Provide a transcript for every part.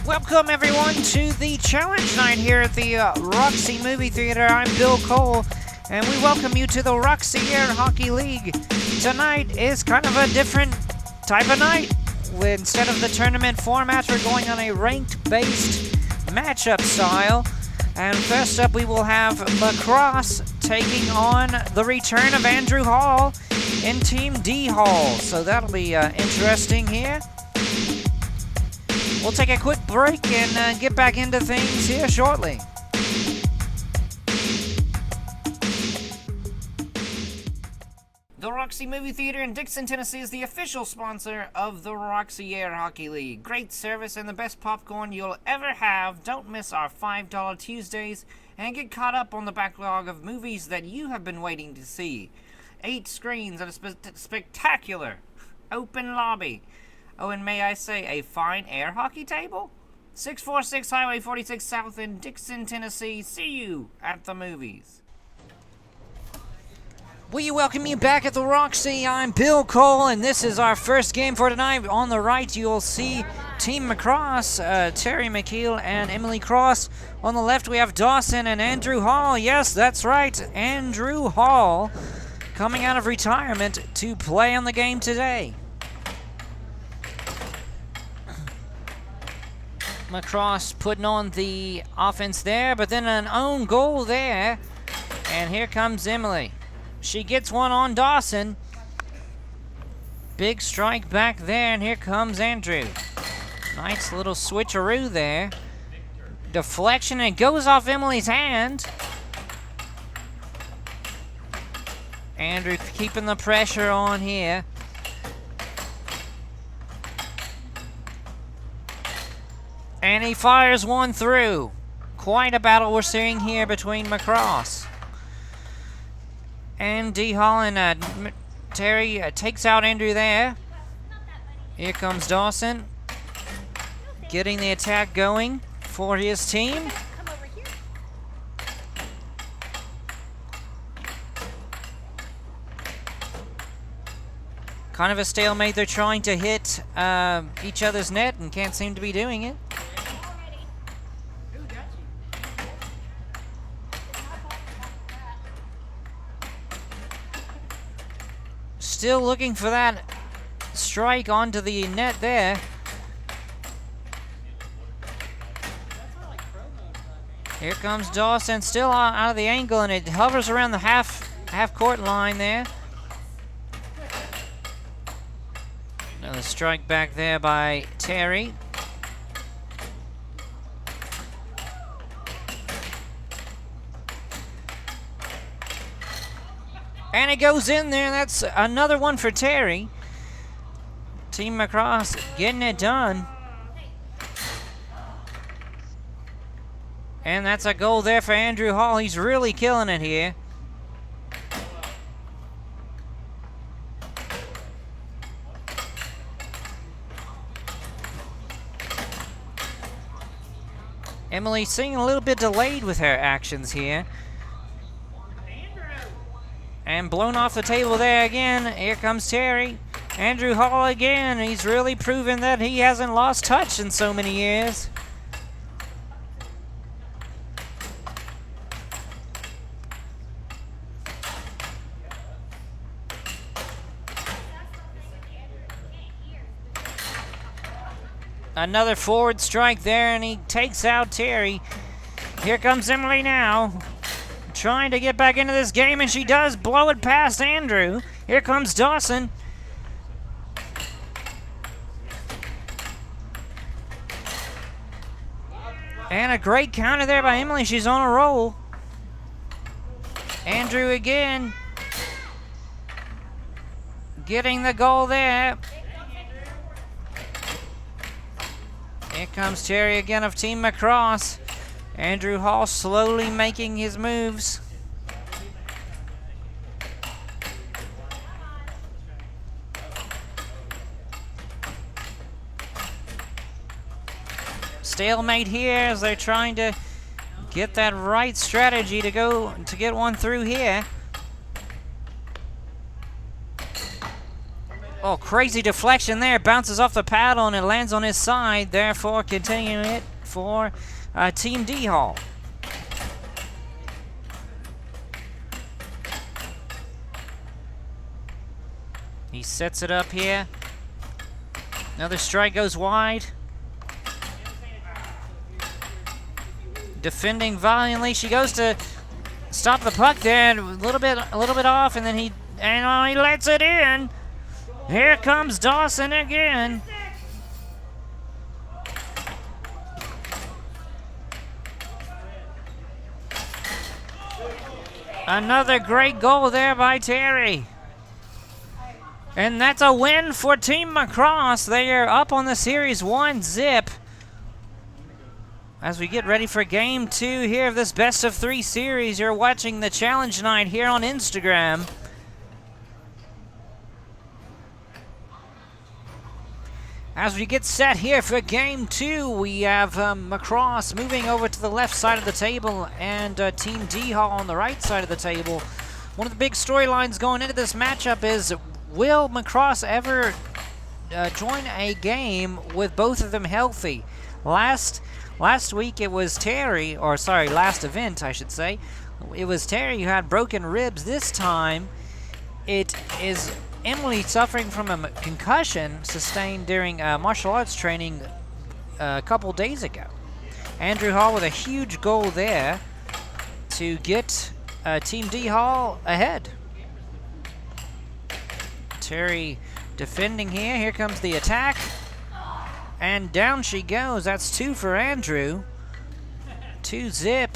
Welcome everyone to the challenge night here at the Roxy Movie Theater. I'm Bill Cole, and we welcome you to the Roxy Air Hockey League. Tonight is kind of a different type of night. Instead of the tournament format, we're going on a ranked-based matchup style. And first up, we will have Macross taking on the return of Andrew Hall in Team D Hall. So that'll be interesting here. We'll take a quick break and get back into things here shortly. The Roxy Movie Theater in Dixon, Tennessee is the official sponsor of the Roxy Air Hockey League. Great service and the best popcorn you'll ever have. Don't miss our $5 Tuesdays and get caught up on the backlog of movies that you have been waiting to see. 8 screens and a spectacular open lobby. Oh, and may I say, a fine air hockey table? 646 Highway 46 South in Dixon, Tennessee. See you at the movies. We welcome you back at the Roxy. I'm Bill Cole, and this is our first game for tonight. On the right, you'll see Team Macross, Terry McKeel and Emily Cross. On the left, we have Dawson and Andrew Hall. Yes, that's right, Andrew Hall coming out of retirement to play on the game today. Macross putting on the offense there, but then an own goal there. And here comes Emily. She gets one on Dawson. Big strike back there, and here comes Andrew. Nice little switcheroo there. Deflection, and it goes off Emily's hand. Andrew keeping the pressure on here. And he fires one through. Quite a battle we're seeing here between Macross and D. Hall, and Terry takes out Andrew there. Here comes Dawson, getting the attack going for his team. Kind of a stalemate. They're trying to hit each other's net and can't seem to be doing it. Still looking for that strike onto the net there. Here comes Dawson, still out of the angle, and it hovers around the half court line there. Another strike back there by Terry. And it goes in there. That's another one for Terry. Team Macross getting it done. And that's a goal there for Andrew Hall. He's really killing it here. Emily seeming a little bit delayed with her actions here. And blown off the table there again. Here comes Terry. Andrew Hall again. He's really proven that he hasn't lost touch in so many years. Another forward strike there, and he takes out Terry. Here comes Emily now, trying to get back into this game, and she does blow it past Andrew. Here comes Dawson. And a great counter there by Emily. She's on a roll. Andrew again, getting the goal there. Here comes Terry again of Team Macross. Andrew Hall slowly making his moves. Stalemate here as they're trying to get that right strategy to get one through here. Oh, crazy deflection there. Bounces off the paddle and it lands on his side. Therefore, continuing it for Team D Hall. He sets it up here. Another strike goes wide. Defending valiantly. She goes to stop the puck there, a little bit off, and then he lets it in. Here comes Dawson again. Another great goal there by Terry. And that's a win for Team Macross. They are up on the series 1-0. As we get ready for Game 2 here of this best-of-3 series, you're watching the Challenge Night here on Instagram. As we get set here for Game 2, we have Macross moving over to the left side of the table and Team D Hall on the right side of the table. One of the big storylines going into this matchup is, will Macross ever join a game with both of them healthy? Last week it was Terry, or sorry, last event I should say, it was Terry who had broken ribs. This time it is Emily suffering from a concussion sustained during martial arts training a couple days ago. Andrew Hall with a huge goal there to get Team D Hall ahead. Terry defending here. Here comes the attack. And down she goes. That's 2 for Andrew. 2-0.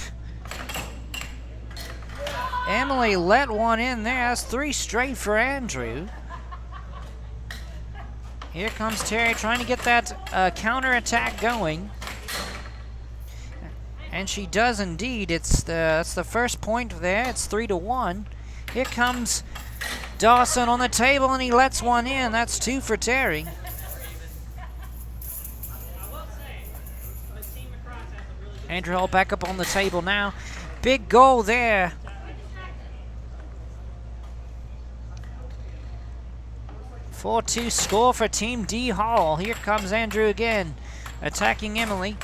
Emily let one in there. That's 3 straight for Andrew. Here comes Terry trying to get that counter-attack going. And she does indeed. That's the first point there. It's 3-1. Here comes Dawson on the table, and he lets one in. That's 2 for Terry. Andrew Hall back up on the table now. Big goal there. A 4-2 score for Team D Hall. Here comes Andrew again, attacking Emily.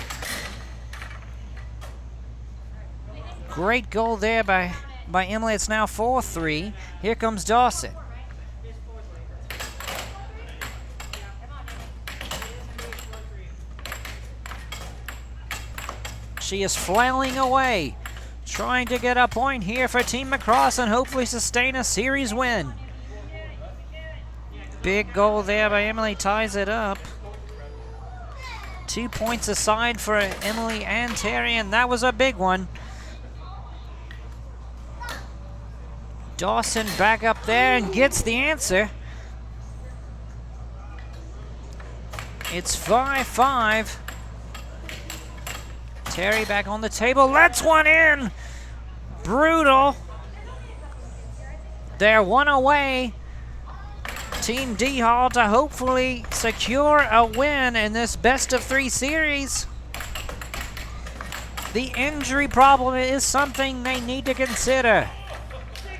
Great goal there by Emily. It's now 4-3. Here comes Dawson. She is flailing away, trying to get a point here for Team Macross and hopefully sustain a series win. Big goal there by Emily, ties it up. 2 points aside for Emily and Terry, and that was a big one. Dawson back up there and gets the answer. It's 5-5. Terry back on the table, lets one in. Brutal. They're one away. Team D Hall to hopefully secure a win in this best-of-3 series. The injury problem is something they need to consider.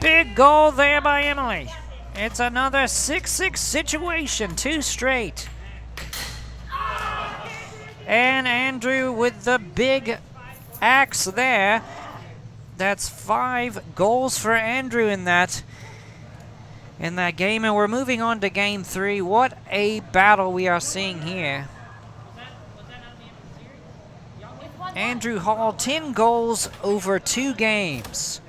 Big goal there by Emily. It's another 6-6 situation, 2 straight. And Andrew with the big axe there. That's 5 goals for Andrew in that game. And we're moving on to Game 3. What a battle we are seeing here. Andrew Hall, 10 goals over 2 games.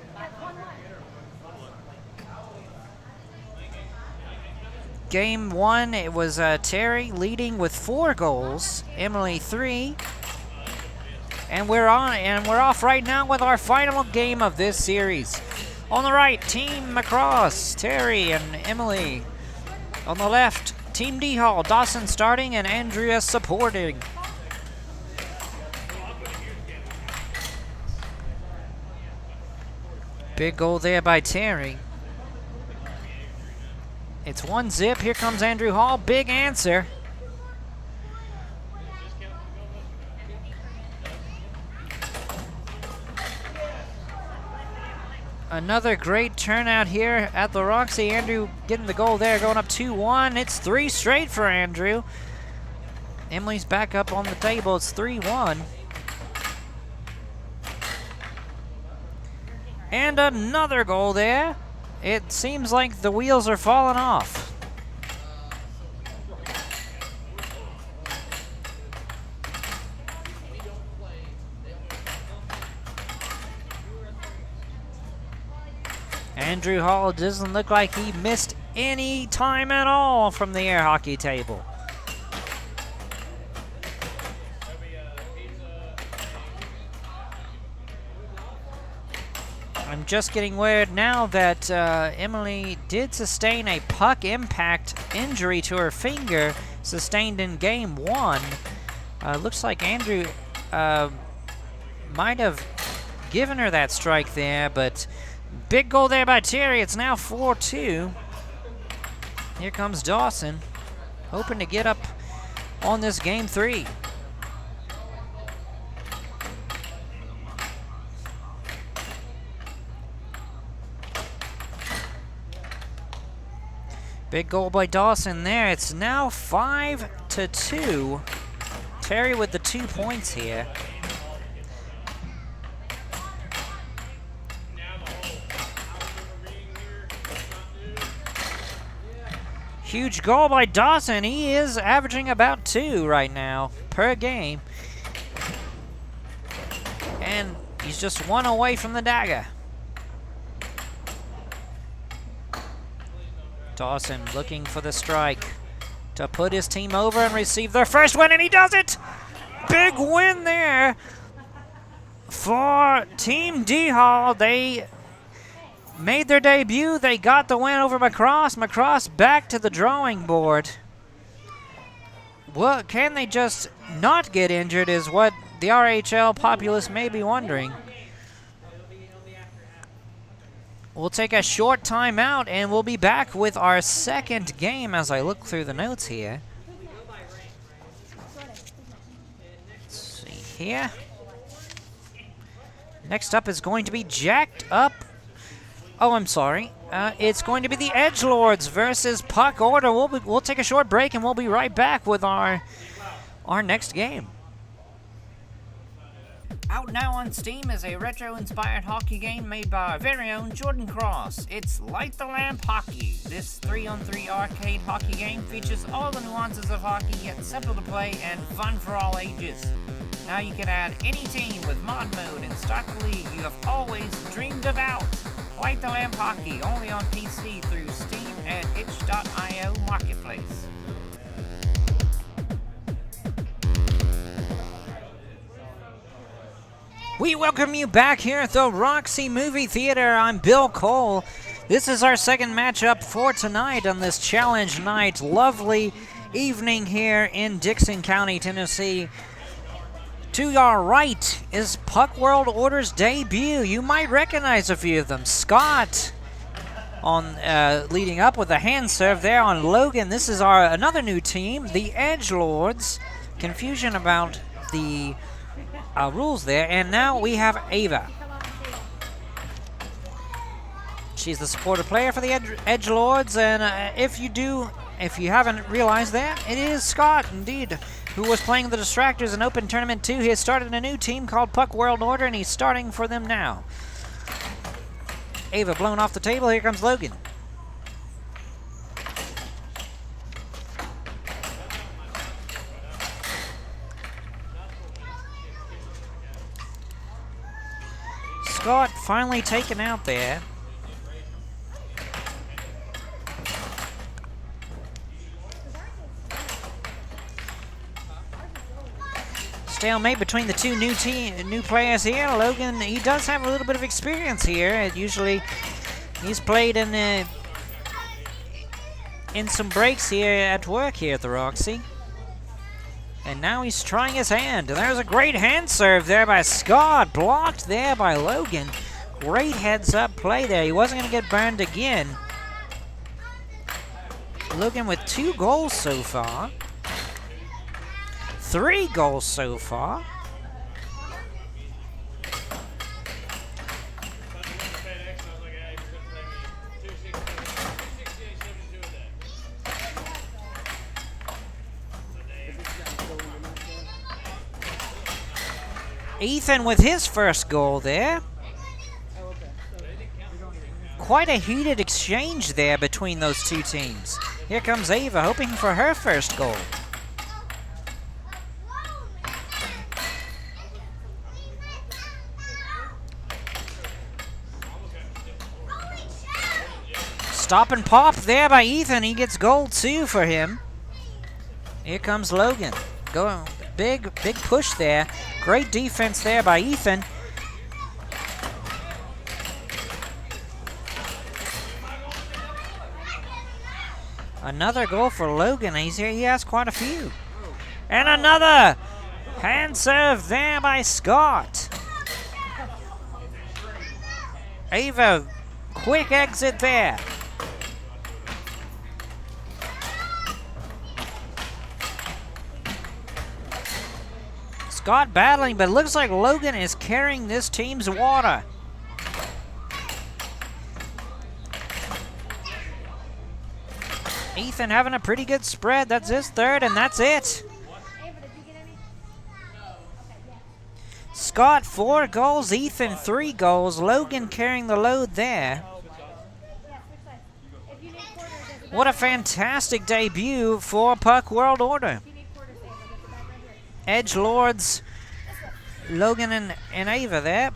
Game 1, it was Terry leading with 4 goals, Emily 3, and we're off right now with our final game of this series. On the right, Team Macross, Terry and Emily. On the left, Team D Hall, Dawson starting and Andrea supporting. Big goal there by Terry. It's 1-0. Here comes Andrew Hall. Big answer. Another great turnout here at the Roxy. Andrew getting the goal there, going up 2-1. It's 3 straight for Andrew. Emily's back up on the table. It's 3-1. And another goal there. It seems like the wheels are falling off. Andrew Hall doesn't look like he missed any time at all from the air hockey table. I'm just getting word now that Emily did sustain a puck impact injury to her finger, sustained in game 1. Looks like Andrew might have given her that strike there, but big goal there by Terry. It's now 4-2. Here comes Dawson, hoping to get up on this game 3. Big goal by Dawson there. It's now 5-2. Terry with the 2 points here. Huge goal by Dawson. He is averaging about 2 right now per game. And he's just 1 away from the dagger. Dawson looking for the strike to put his team over and receive their first win, and he does it! Big win there for Team D-Hall. They made their debut. They got the win over Macross. Macross back to the drawing board. Well, can they just not get injured is what the RHL populace may be wondering. We'll take a short timeout, and we'll be back with our second game as I look through the notes here. Let's see here. Next up is going to be Jacked Up. Oh, I'm sorry. It's going to be the Edgelords versus Puck Order. We'll take a short break, and we'll be right back with our next game. Out now on Steam is a retro-inspired hockey game made by our very own Jordan Cross. It's Light the Lamp Hockey. This 3-on-3 arcade hockey game features all the nuances of hockey, yet simple to play and fun for all ages. Now you can add any team with mod mode and start the league you have always dreamed about. Light the Lamp Hockey, only on PC through Steam and itch.io Marketplace. We welcome you back here at the Roxy Movie Theater. I'm Bill Cole. This is our second matchup for tonight on this challenge night. Lovely evening here in Dixon County, Tennessee. To your right is Puck World Order's debut. You might recognize a few of them. Scott on leading up with a hand serve there on Logan. This is our another new team, the Edgelords. Confusion about the rules there, and now we have Ava. She's the supporter player for the Edgelords, and if you haven't realized that, it is Scott, indeed, who was playing the Distraktors in Open Tournament 2. He has started a new team called Puck World Order, and he's starting for them now. Ava blown off the table. Here comes Logan. Scott finally taken out there. Stalemate between the two new players here. Logan, he does have a little bit of experience here. Usually, he's played in some breaks here at work here at the Roxy. And now he's trying his hand. And there's a great hand serve there by Scott. Blocked there by Logan. Great heads-up play there. He wasn't going to get burned again. Logan with 2 goals so far. 3 goals so far. Ethan with his first goal there. Quite a heated exchange there between those two teams. Here comes Ava, hoping for her first goal. Stop and pop there by Ethan. He gets goal 2 for him. Here comes Logan. Go, big push there. Great defense there by Ethan. Another goal for Logan. He has quite a few. And another hand serve there by Scott. Ava, quick exit there. Scott battling, but it looks like Logan is carrying this team's water. Ethan having a pretty good spread. That's his third, and that's it. Scott 4 goals, Ethan 3 goals. Logan carrying the load there. What a fantastic debut for Puck World Order. Edge Lords, Logan and Ava there.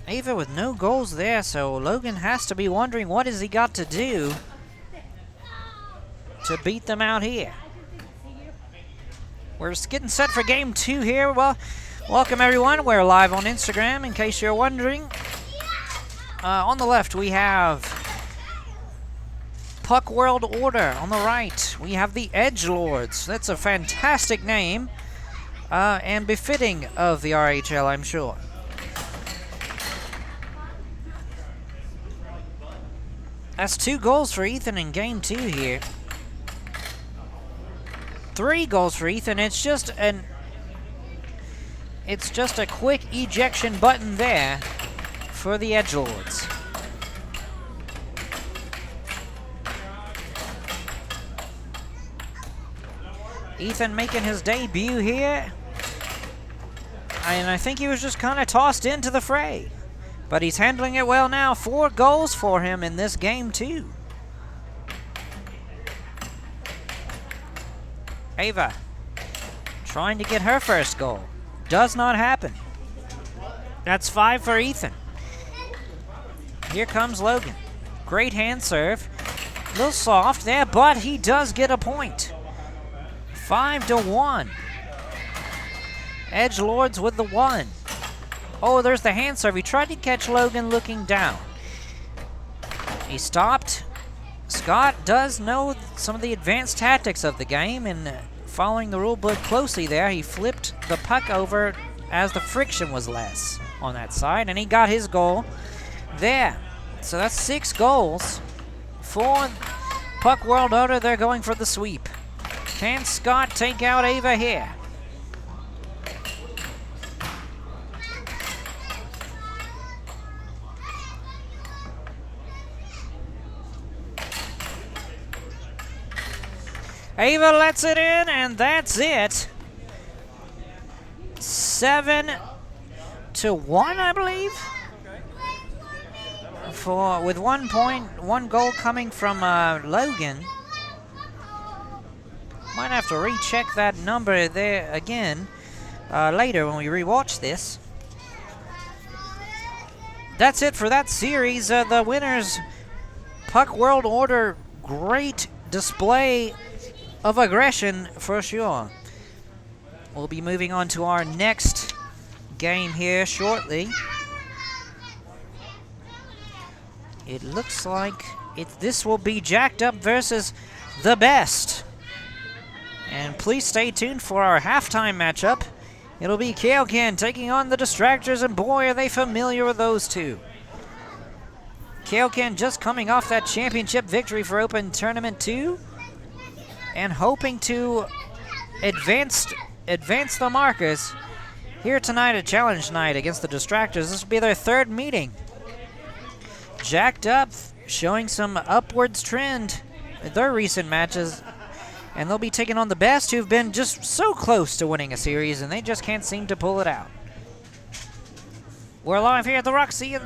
Ava with no goals there, so Logan has to be wondering what has he got to do to beat them out here. We're just getting set for game 2 here. Well, welcome everyone. We're live on Instagram, in case you're wondering. On the left, we have Puck World Order. On the right, we have the Edgelords. That's a fantastic name, and befitting of the RHL, I'm sure. That's 2 goals for Ethan in game 2 here. 3 goals for Ethan. It's just a quick ejection button there for the Edgelords. Ethan making his debut here. And I think he was just kind of tossed into the fray. But he's handling it well now. 4 goals for him in this game, too. Ava trying to get her first goal. Does not happen. That's 5 for Ethan. Here comes Logan. Great hand serve. A little soft there, but he does get a point. 5-1. Edgelords with the 1. Oh, there's the hand serve. He tried to catch Logan looking down. He stopped. Scott does know some of the advanced tactics of the game, and following the rule book closely there, he flipped the puck over as the friction was less on that side, and he got his goal there. So that's 6 goals for Puck World Order. They're going for the sweep. Can Scott take out Ava here? Ava lets it in, and that's it. 7-1, I believe. With 1 point, 1 goal coming from Logan. Might have to recheck that number there again later when we rewatch this. That's it for that series. The winners, Puck World Order. Great display of aggression for sure. We'll be moving on to our next game here shortly. It looks like this will be Jacked Up versus The Best. And please stay tuned for our halftime matchup. It'll be Kaio-Ken taking on the Distraktors, and boy, are they familiar with those two. Kaio-Ken just coming off that championship victory for Open Tournament 2. And hoping to advance the markers here tonight at Challenge Night against the Distractors. This will be their 3rd meeting. Jacked Up, showing some upwards trend in their recent matches. And they'll be taking on the best, who've been just so close to winning a series, and they just can't seem to pull it out. We're live here at the Roxy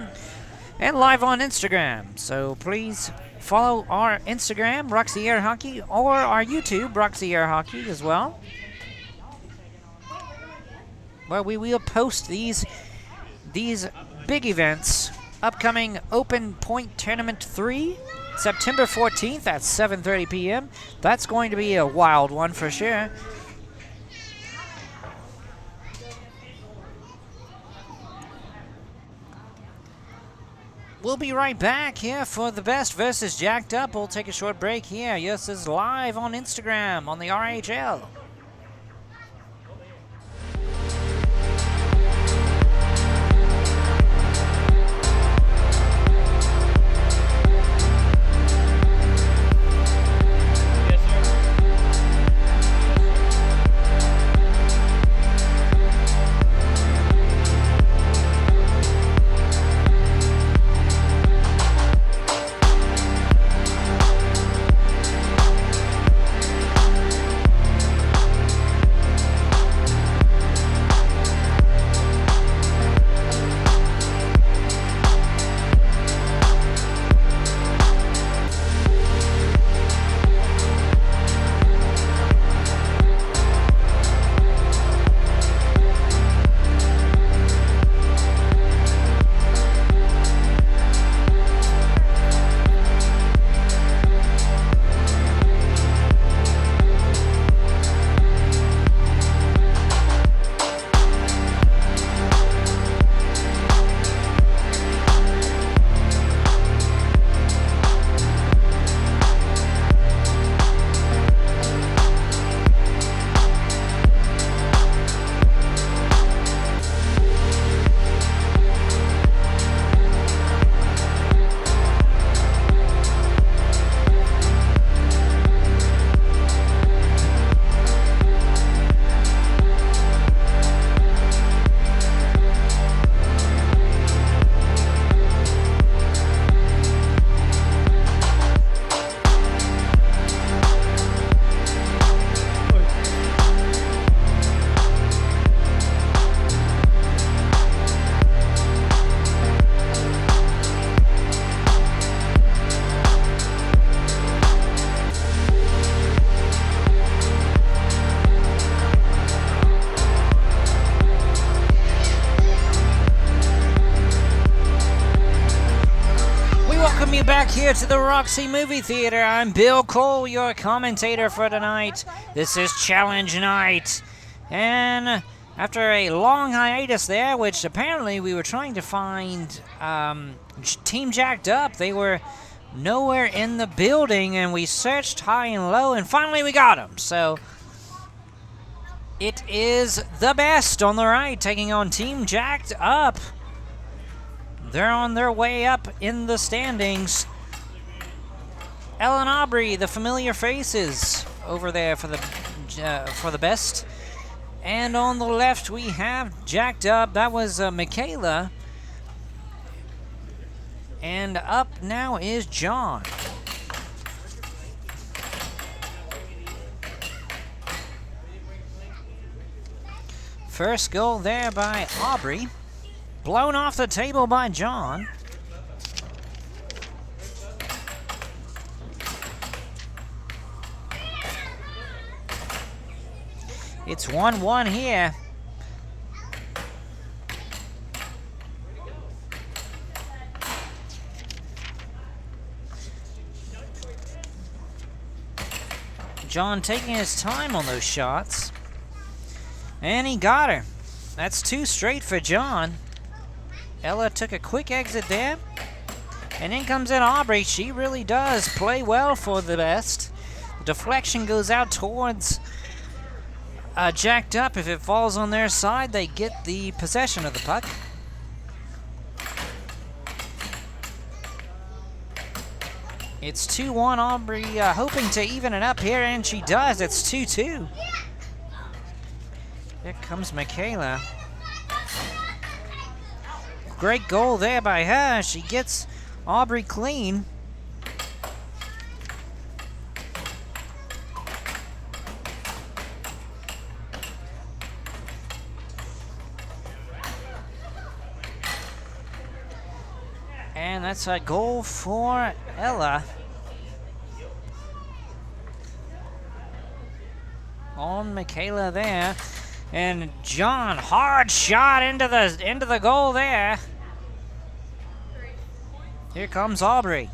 and live on Instagram, so please follow our Instagram, Roxy Air Hockey, or our YouTube, Roxy Air Hockey, as well, where we will post these big events. Upcoming Open Point Tournament 3, September 14th at 7:30 p.m. That's going to be a wild one for sure. We'll be right back here for the best versus Jacked Up. We'll take a short break here. Yes, this is live on Instagram on the RHL. Back here to the Roxy Movie Theater. I'm Bill Cole, your commentator for tonight. This is Challenge Night. And after a long hiatus there, which apparently we were trying to find Team Jacked Up, they were nowhere in the building, and we searched high and low, and finally we got them. So it is the best on the right taking on Team Jacked Up. They're on their way up in the standings. Ellen Aubrey, the familiar faces, over there for the best. And on the left we have Jacked Up. That was Michaela. And up now is John. First goal there by Aubrey. Blown off the table by John. It's 1-1 here. John taking his time on those shots. And he got her. That's two straight for John. Ella took a quick exit there. And in comes in Aubrey. She really does play well for the best. The deflection goes out towards Jacked Up. If it falls on their side, they get the possession of the puck. It's 2-1. Aubrey hoping to even it up here, and she does. It's 2-2. Here comes Michaela. Great goal there by her. She gets Aubrey clean. that's a goal for Ella. On Michaela there. And John, hard shot into the goal there. Here comes Aubrey.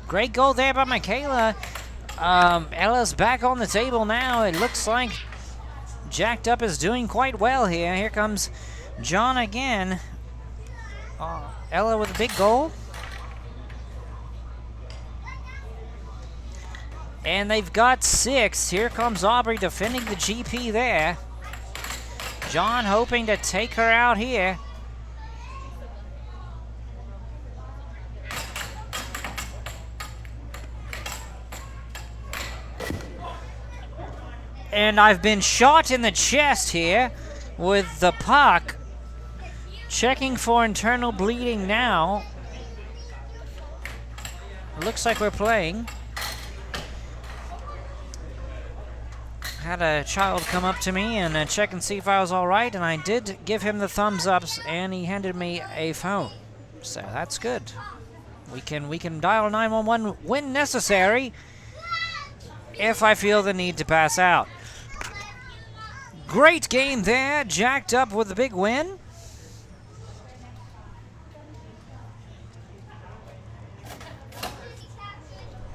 Great goal there by Michaela. Ella's back on the table now. It looks like Jacked Up is doing quite well here. Here comes John again. Ella with a big goal. And they've got 6. Here comes Aubrey defending the GP there. John hoping to take her out here. And I've been shot in the chest here with the puck. Checking for internal bleeding now. It looks like we're playing. Had a child come up to me and check and see if I was all right, and I did give him the thumbs ups, and he handed me a phone. So that's good. We can dial 911 when necessary if I feel the need to pass out. Great game there. Jacked Up with a big win.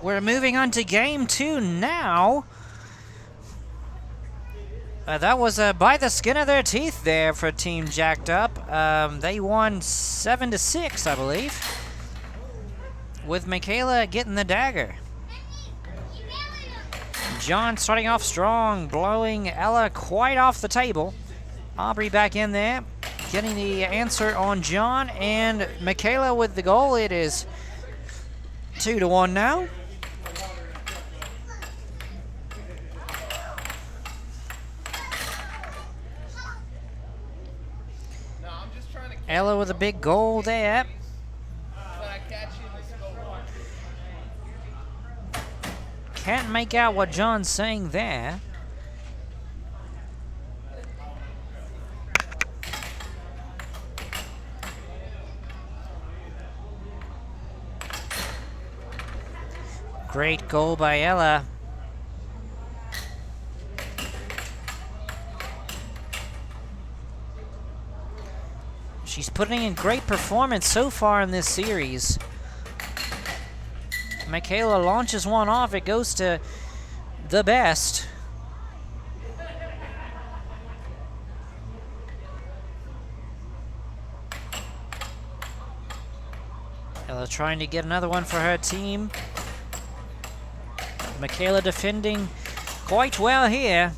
We're moving on to game 2 now. That was by the skin of their teeth there for Team Jacked Up. They won 7-6, I believe, with Michaela getting the dagger. John starting off strong, blowing Ella quite off the table. Aubrey back in there, getting the answer on John, and Michaela with the goal. It is 2-1 now. Ella with a big goal there. Can't make out what John's saying there. Great goal by Ella. She's putting in great performance so far in this series. Michaela launches one off. It goes to the best. Ella trying to get another one for her team. Michaela defending quite well here.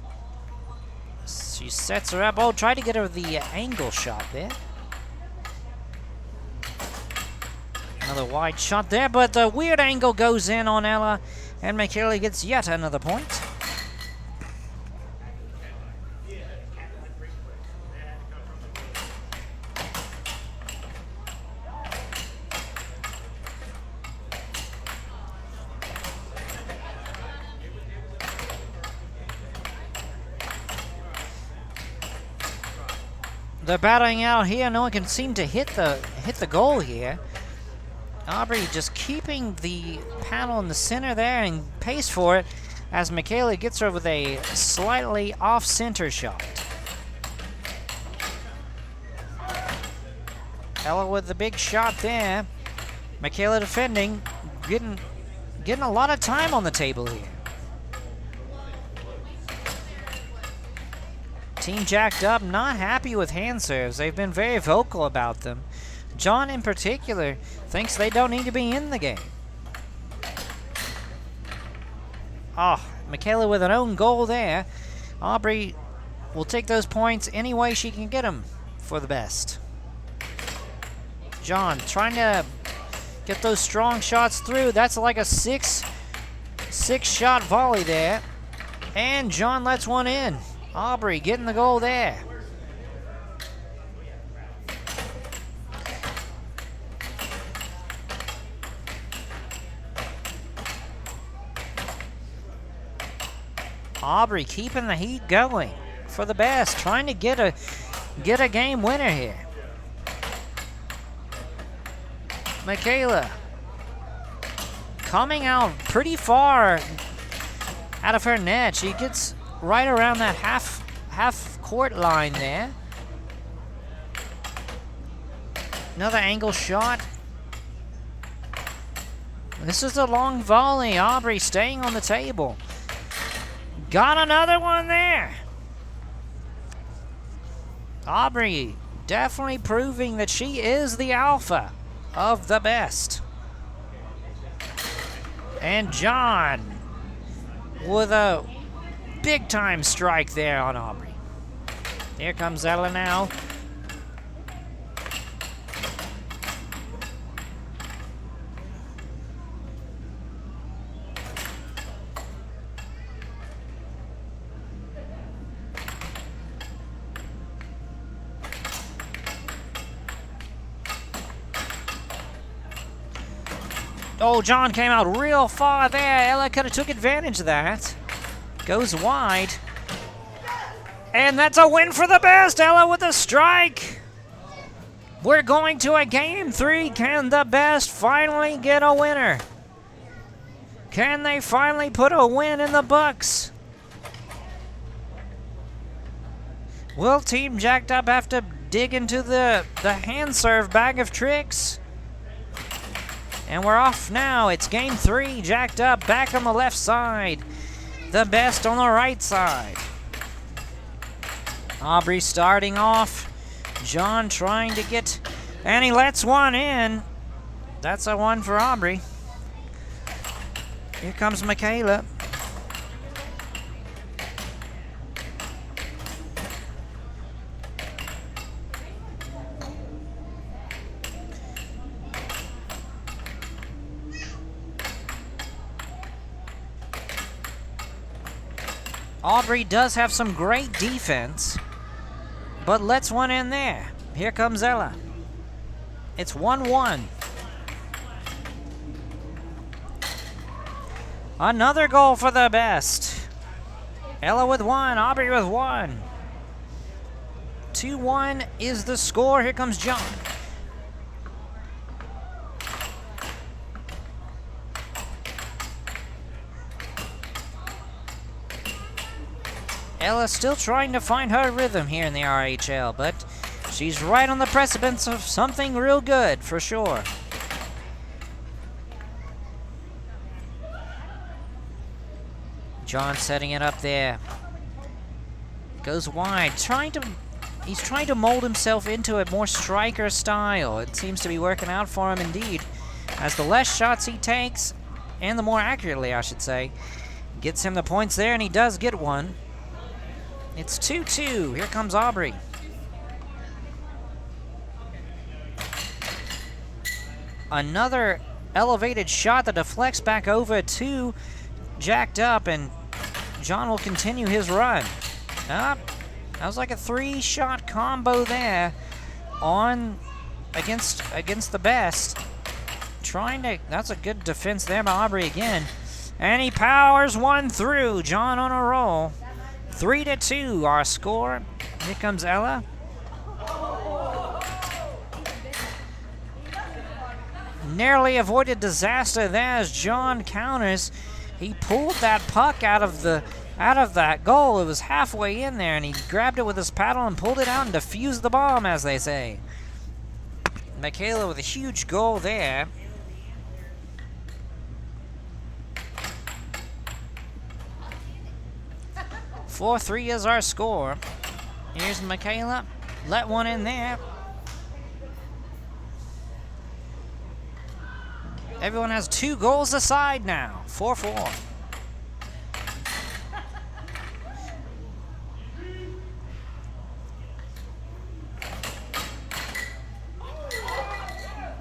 She sets her up. Oh, tried to get her the angle shot there. Another wide shot there, but the weird angle goes in on Ella, and Michaela gets yet another point. They're battling out here. No one can seem to hit the goal here. Aubrey just keeping the panel in the center there and pays for it as Michaela gets her with a slightly off-center shot. Ella with the big shot there. Michaela defending, getting a lot of time on the table here. Team Jacked Up not happy with hand serves. They've been very vocal about them. John in particular thinks they don't need to be in the game. Oh, Michaela with an own goal there. Aubrey will take those points any way she can get them for the best. John trying to get those strong shots through. That's like a six-shot volley there. And John lets one in. Aubrey getting the goal there. Aubrey keeping the heat going for the best, trying to get a game winner here. Michaela coming out pretty far out of her net. She gets right around that half court line there. Another angle shot. This is a long volley. Aubrey staying on the table. Got another one there. Aubrey definitely proving that she is the alpha of the best. And John with a big time strike there on Aubrey. Here comes Ella now. Oh, John came out real far there. Ella could have took advantage of that. Goes wide. And that's a win for the best. Ella with a strike. We're going to a game 3. Can the best finally get a winner? Can they finally put a win in the books? Will Team Jacked Up have to dig into the hand serve bag of tricks? And we're off now. It's game 3. Jacked Up back on the left side. The best on the right side. Aubrey starting off. John trying to get... And he lets one in. That's a one for Aubrey. Here comes Michaela. Aubrey does have some great defense, but lets one in there. Here comes Ella. It's 1-1. Another goal for the best. Ella with 1, Aubrey with 1. 2-1 is the score. Here comes John. Ella still trying to find her rhythm here in the RHL, but she's right on the precipice of something real good, for sure. John setting it up there. Goes wide, he's trying to mold himself into a more striker style. It seems to be working out for him indeed. As the less shots he takes, and the more accurately, I should say, gets him the points there, and he does get one. It's 2-2. Here comes Aubrey. Another elevated shot that deflects back over to Jacked Up, and John will continue his run. That was like a 3-shot combo there on against the best. That's a good defense there by Aubrey again. And he powers one through. John on a roll. 3-2 our score. Here comes Ella. Narrowly avoided disaster there as John counters. He pulled that puck out of that goal. It was halfway in there, and he grabbed it with his paddle and pulled it out and defused the bomb, as they say. Michaela with a huge goal there. (4-3) is our score. Here's Michaela. Let one in there. Everyone has 2 goals aside now. 4-4.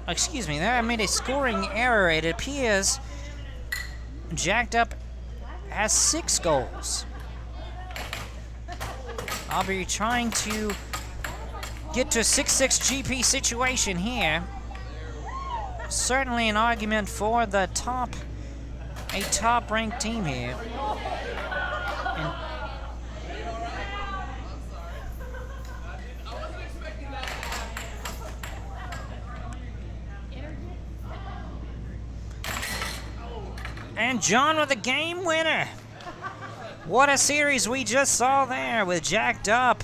Excuse me, there I made a scoring error. It appears Jacked Up has 6 goals. Aubrey trying to get to a 6-6 GP situation here. Certainly an argument for a top-ranked team here. And John with a game winner. What a series we just saw there with Jacked Up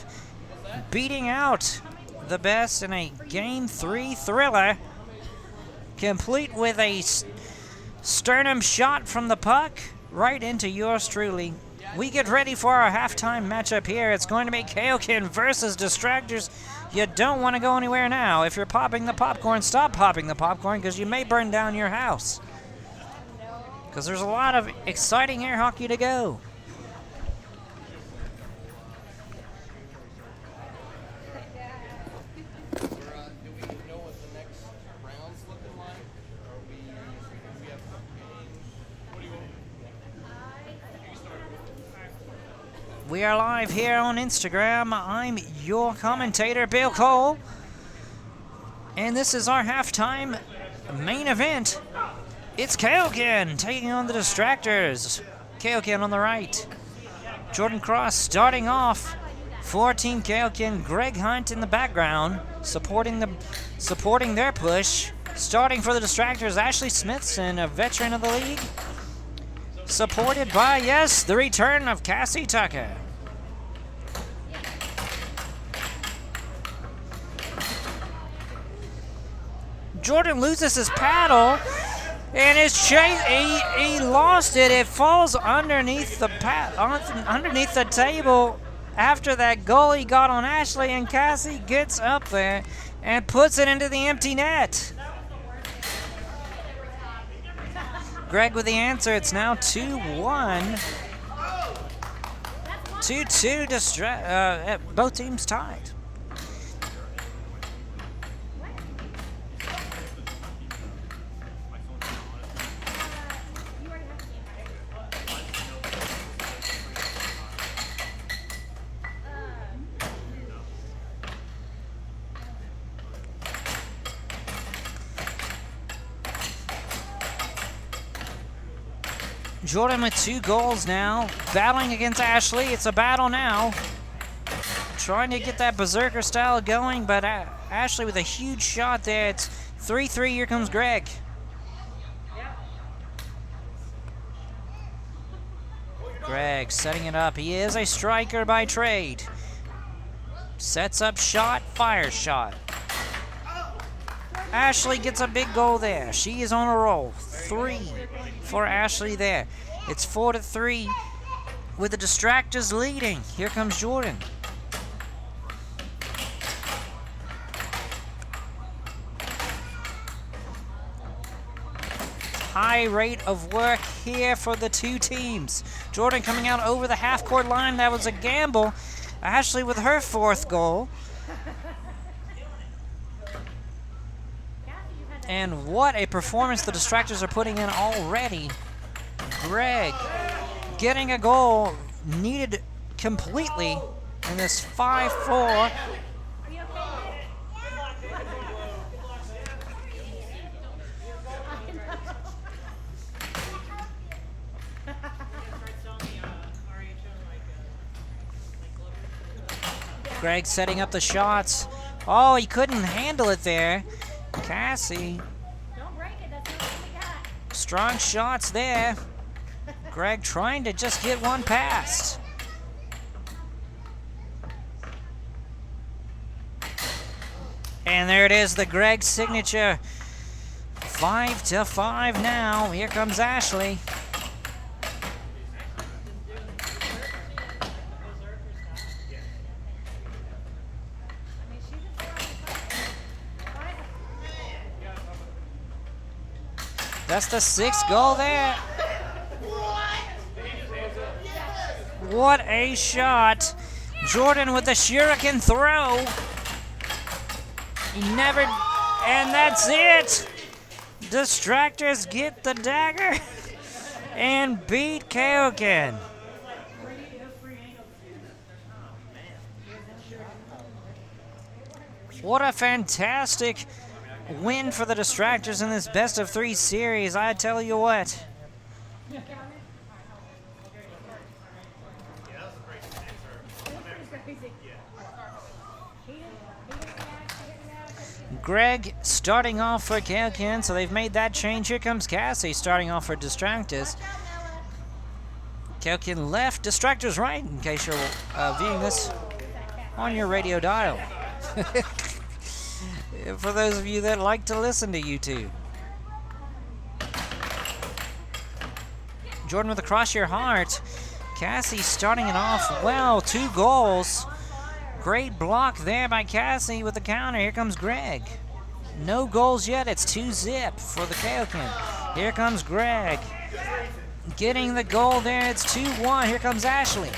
beating out the best in a Game 3 thriller, complete with a sternum shot from the puck right into yours truly. We get ready for our halftime matchup here. It's going to be Kaio-Ken versus Distraktors. You don't want to go anywhere now. If you're popping the popcorn, stop popping the popcorn because you may burn down your house. Because there's a lot of exciting air hockey to go. We are live here on Instagram. I'm your commentator, Bill Cole. And this is our halftime main event. It's Kaio-Ken taking on the Distraktors. Kaio-Ken on the right. Jordan Cross starting off for Team Kaio-Ken. Greg Hunt in the background, supporting their push. Starting for the Distraktors, Ashley Smithson, a veteran of the league. Supported by, yes, the return of Cassie Tucker. Jordan loses his paddle, and he lost it. It falls underneath the table after that goal he got on Ashley, and Cassie gets up there and puts it into the empty net. Greg with the answer. It's now 2-1. 2-2. Both teams tied. Jordan with 2 goals now, battling against Ashley. It's a battle now. Trying to get that berserker style going, but Ashley with a huge shot there. It's 3-3. Here comes Greg. Greg setting it up. He is a striker by trade. Sets up shot, fires shot. Ashley gets a big goal there. She is on a roll. 3 for Ashley there. It's 4-3 with the Distraktors leading. Here comes Jordan. High rate of work here for the two teams. Jordan coming out over the half-court line. That was a gamble. Ashley with her 4th goal. And what a performance the Distraktors are putting in already. Greg getting a goal needed completely in this 5-4. Greg setting up the shots. Oh, he couldn't handle it there. Cassie. Don't break it. That's not what we got. Strong shots there. Greg trying to just get one past. And there it is, the Greg signature. 5-5 now. Here comes Ashley. That's the 6th goal there. What a shot. Jordan with the shuriken throw. He never, and that's it. Distraktors get the dagger and beat Kaio-Ken. What a fantastic win for the Distraktors in this best-of-3 series, I tell you what. Greg starting off for Kaio-Ken, so they've made that change. Here comes Cassie starting off for Distraktors. Kaio-Ken left, Distraktors right, in case you're viewing this on your radio dial. For those of you that like to listen to YouTube. Jordan with a cross your heart. Cassie starting it off well, 2 goals. Great block there by Cassie with the counter. Here comes Greg. No goals yet. It's 2-0 for the Kaio-Ken. Here comes Greg. Getting the goal there. It's 2-1. Here comes Ashley.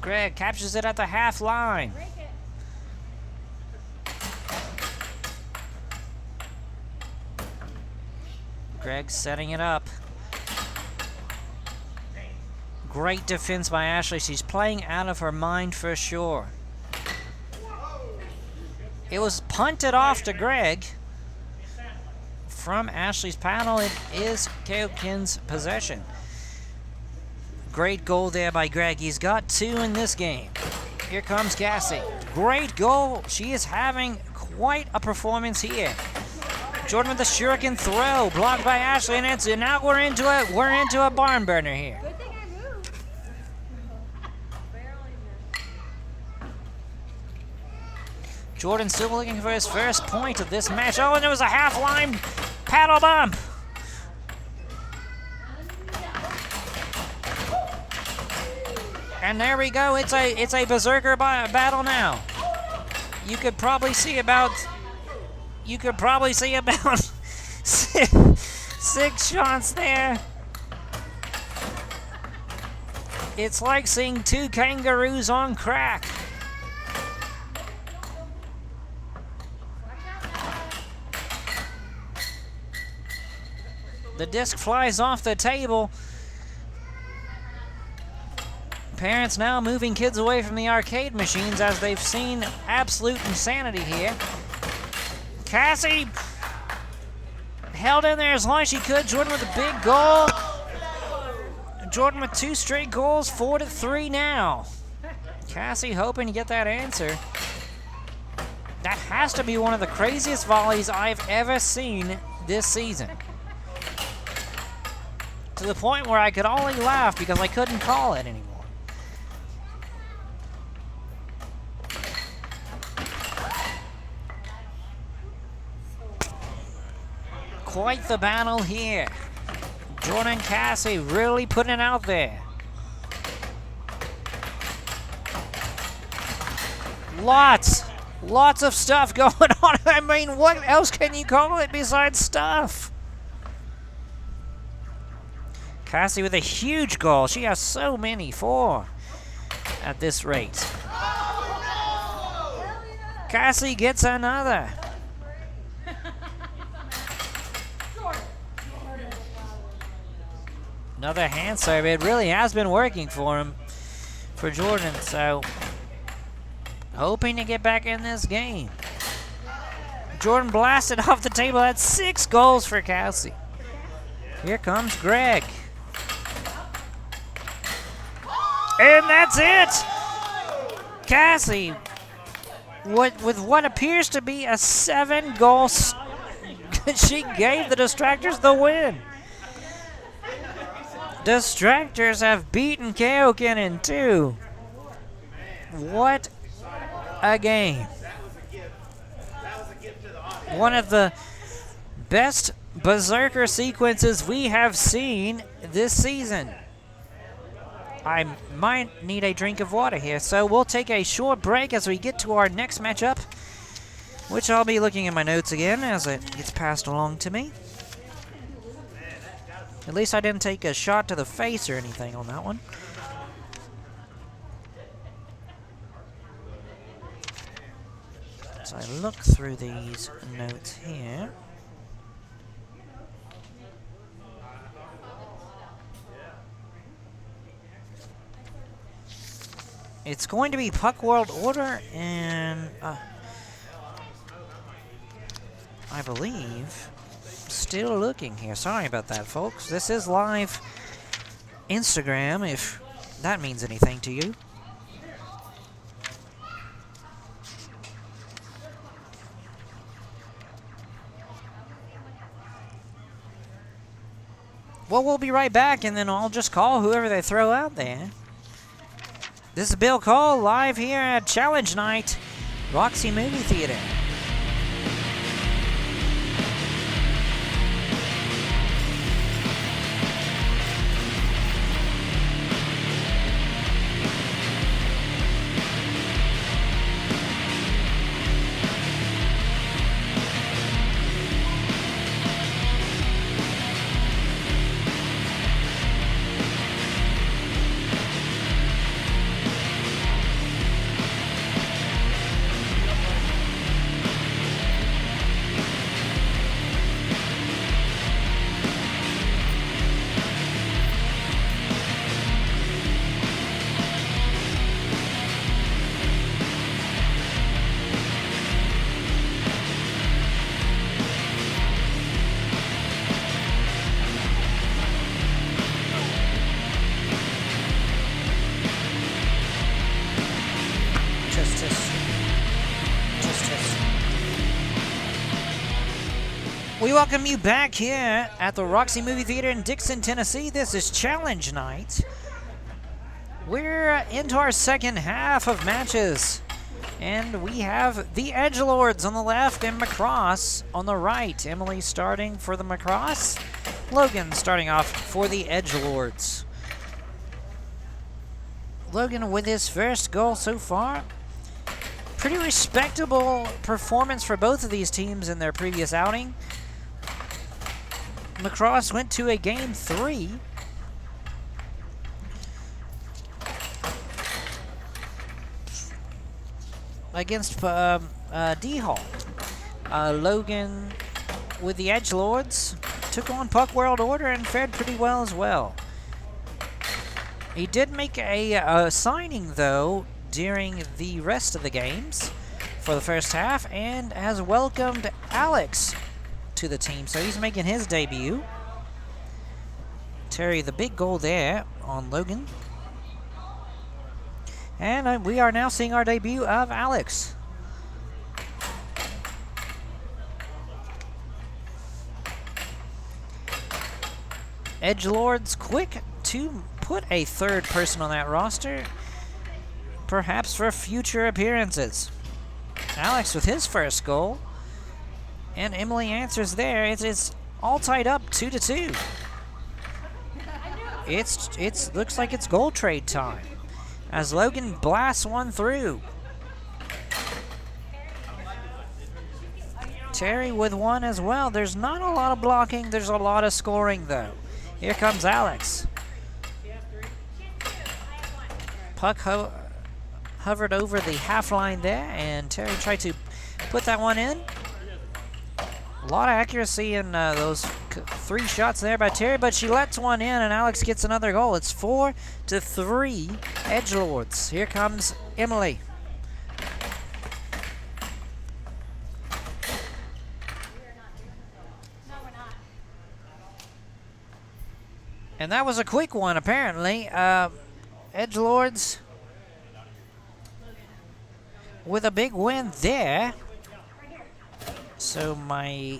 Greg captures it at the half line. Greg setting it up. Great defense by Ashley. She's playing out of her mind for sure. It was punted off to Greg from Ashley's paddle. It is Kaio-Ken's possession. Great goal there by Greg. He's got 2 in this game. Here comes Cassie. Great goal. She is having quite a performance here. Jordan with the shuriken throw, blocked by Ashley, and now we're into a barn burner here. Jordan still looking for his first point of this match. Oh, and there was a half-line paddle bump. And there we go. It's a berserker battle now. You could probably see about 6 shots there. It's like seeing 2 kangaroos on crack. The disc flies off the table. Parents now moving kids away from the arcade machines as they've seen absolute insanity here. Cassie held in there as long as she could. Jordan with a big goal. Jordan with 2 straight goals, 4-3 now. Cassie hoping to get that answer. That has to be one of the craziest volleys I've ever seen this season. To the point where I could only laugh because I couldn't call it anymore. Quite the battle here. Jordan and Cassie really putting it out there. Lots of stuff going on. I mean, what else can you call it besides stuff? Cassie with a huge goal. She has so many, 4 at this rate. Cassie gets another. Another hand serve. It really has been working for him, for Jordan, so hoping to get back in this game. Jordan blasted off the table. That's 6 goals for Cassie. Here comes Greg. And that's it! Cassie, with what appears to be a 7-goal, she gave the Distraktors the win. Distraktors have beaten Kaio-Ken in 2. What a game. One of the best berserker sequences we have seen this season. I might need a drink of water here, so we'll take a short break as we get to our next matchup, which I'll be looking in my notes again as it gets passed along to me. At least I didn't take a shot to the face or anything on that one. So I look through these notes here. It's going to be Puck World Order and I believe still looking here. Sorry about that, folks. This is live Instagram, if that means anything to you. Well, we'll be right back, and then I'll just call whoever they throw out there. This is Bill Cole, live here at Challenge Night, Roxy Movie Theater. We welcome you back here at the Roxy Movie Theater in Dixon, Tennessee. This is Challenge Night. We're into our second half of matches. And we have the Edgelords on the left and Macross on the right. Emily starting for the Macross. Logan starting off for the Edgelords. Logan with his first goal so far. Pretty respectable performance for both of these teams in their previous outing. Macross went to a game 3. Against D-Hall. Logan with the Edgelords took on Puck World Order and fared pretty well as well. He did make a signing, though, during the rest of the games for the first half, and has welcomed Alex to the team, so he's making his debut. Terry, the big goal there on Logan. And we are now seeing our debut of Alex. Edgelords quick to put a third person on that roster, perhaps for future appearances. Alex with his first goal. And Emily answers there. It's all tied up 2-2. It's looks like it's goal trade time as Logan blasts one through. Terry with one as well. There's not a lot of blocking. There's a lot of scoring, though. Here comes Alex. Puck hovered over the half line there, and Terry tried to put that one in. A lot of accuracy in those 3 shots there by Terry, but she lets one in, and Alex gets another goal. It's 4-3 Edgelords. Here comes Emily. And that was a quick one, apparently. Edgelords with a big win there. So my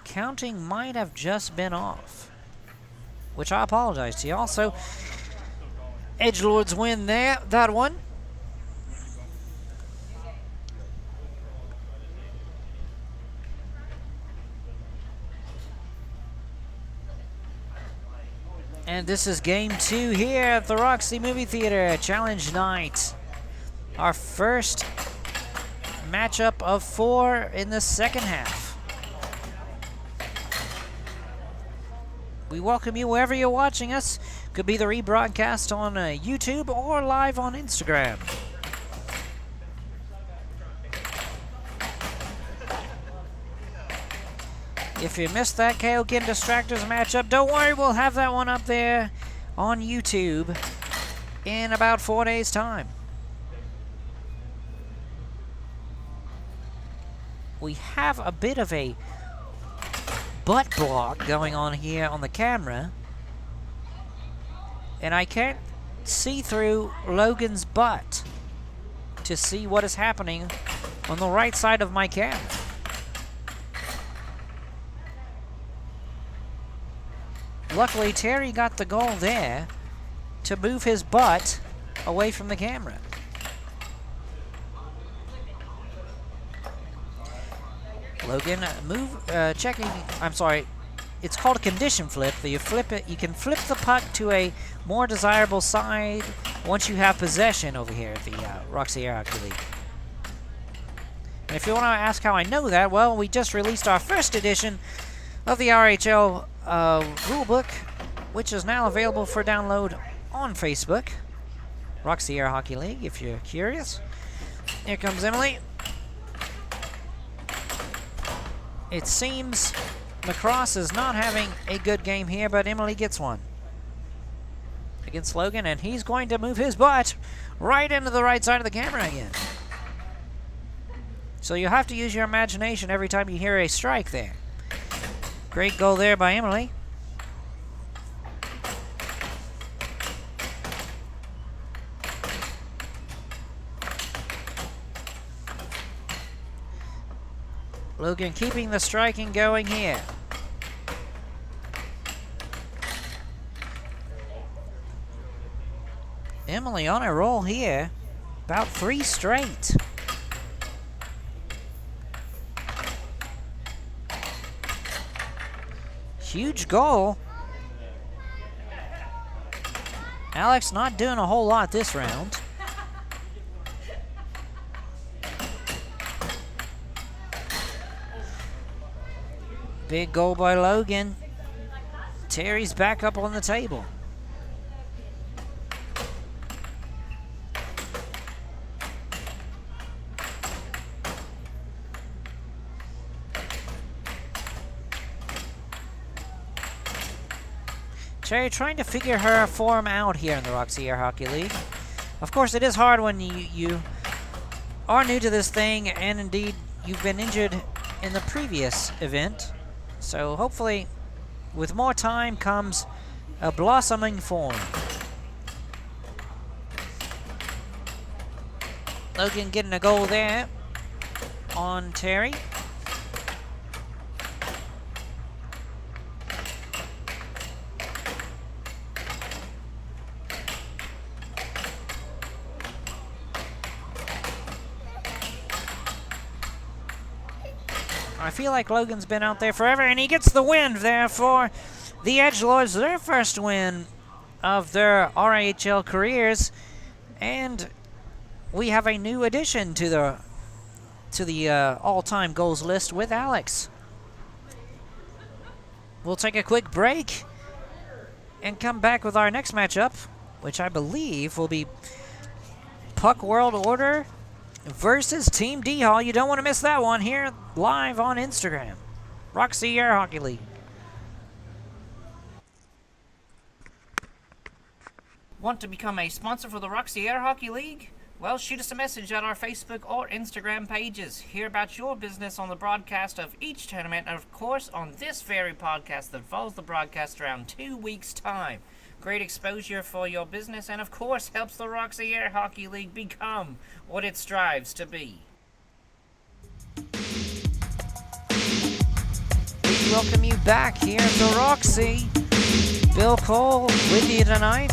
counting might have just been off, which I apologize to y'all. So Edgelords win there, that one. And this is game 2 here at the Roxy Movie Theater, Challenge Night. Our first matchup of 4 in the second half. We welcome you wherever you're watching us. Could be the rebroadcast on YouTube or live on Instagram. If you missed that Kaio-Ken Distraktors matchup, don't worry, we'll have that one up there on YouTube in about 4 days' time. We have a bit of a butt block going on here on the camera. and I can't see through Logan's butt to see what is happening on the right side of my camera. Luckily, Terry got the goal there to move his butt away from the camera. Logan, checking, I'm sorry, it's called a condition flip. You flip it, you can flip the puck to a more desirable side once you have possession over here at the Roxy Air Hockey League. And if you want to ask how I know that, well, we just released our first edition of the RHL rulebook, which is now available for download on Facebook. Roxy Air Hockey League, if you're curious. Here comes Emily. It seems Macross is not having a good game here, but Emily gets one against Logan, and he's going to move his butt right into the right side of the camera again. So you have to use your imagination every time you hear a strike there. Great goal there by Emily. Logan keeping the striking going here. Emily on a roll here. About 3 straight. Huge goal. Alex not doing a whole lot this round. Big goal by Logan. Terry's back up on the table. Terry trying to figure her form out here in the Roxy Air Hockey League. Of course, it is hard when you are new to this thing, and indeed you've been injured in the previous event. So hopefully, with more time comes a blossoming form. Logan getting a goal there on Terry. I feel like Logan's been out there forever, and he gets the win there for the Edgelords, their first win of their RHL careers, and we have a new addition to the all-time goals list with Alex. We'll take a quick break and come back with our next matchup, which I believe will be Puck World Order versus Team D-Hall. You don't want to miss that one here live on Instagram. Roxy Air Hockey League. Want to become a sponsor for the Roxy Air Hockey League? Well, shoot us a message at our Facebook or Instagram pages. Hear about your business on the broadcast of each tournament, and of course on this very podcast that follows the broadcast around 2 weeks' time. Great exposure for your business, and of course helps the Roxy Air Hockey League become what it strives to be. We welcome you back here to Roxy. Bill Cole with you tonight.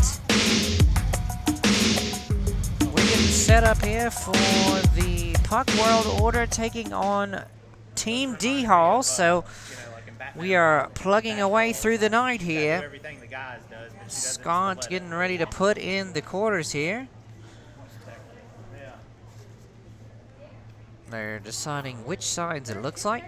We're getting set up here for the Puck World Order taking on Team D-Hall, so we are plugging away through the night here. Scott getting ready to put in the quarters here. They're deciding which sides it looks like.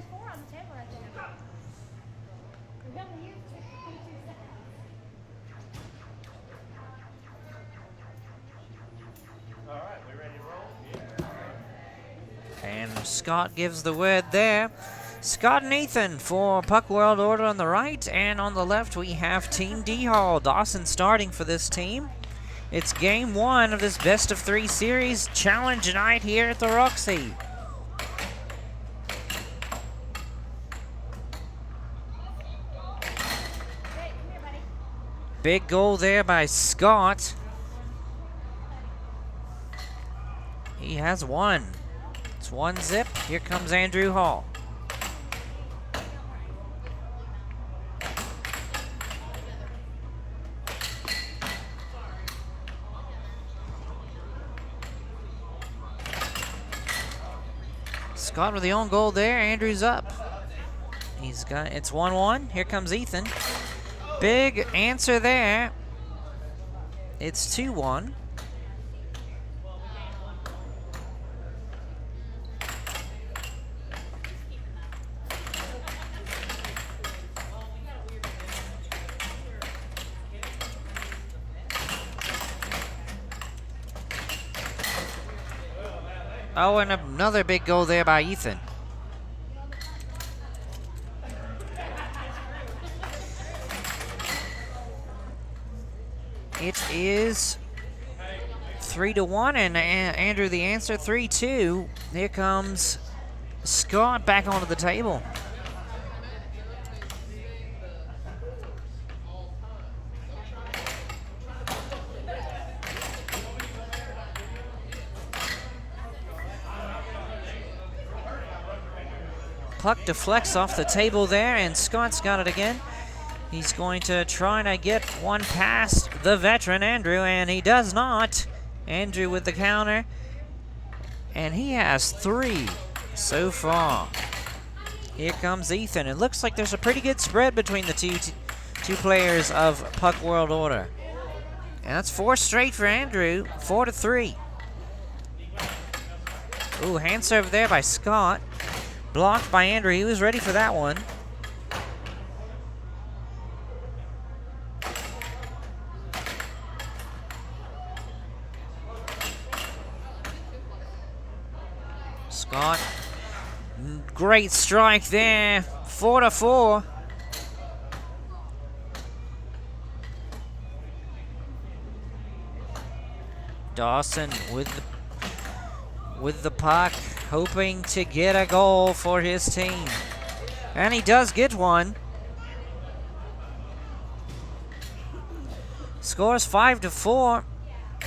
And Scott gives the word there. Scott and Ethan for Puck World Order on the right, and on the left we have Team D-Hall. Dawson starting for this team. It's game 1 of this best-of-3 series challenge night here at the Roxy. Big goal there by Scott. He has one. It's 1-0. Here comes Andrew Hall. Scott with the own goal there. Andrew's up. It's 1-1. Here comes Ethan. Big answer there. It's 2-1. Oh, and another big goal there by Ethan. It is 3-1, and Andrew the answer, 3-2. Here comes Scott back onto the table. Puck deflects off the table there, and Scott's got it again. He's going to try to get one past the veteran, Andrew, and he does not. Andrew with the counter, and he has 3 so far. Here comes Ethan. It looks like there's a pretty good spread between the two players of Puck World Order. And that's 4 straight for Andrew, 4-3. Ooh, hand serve there by Scott. Blocked by Andrew. He was ready for that one. Scott. Great strike there. 4-4. Dawson with the puck, hoping to get a goal for his team. And he does get one. Scores 5-4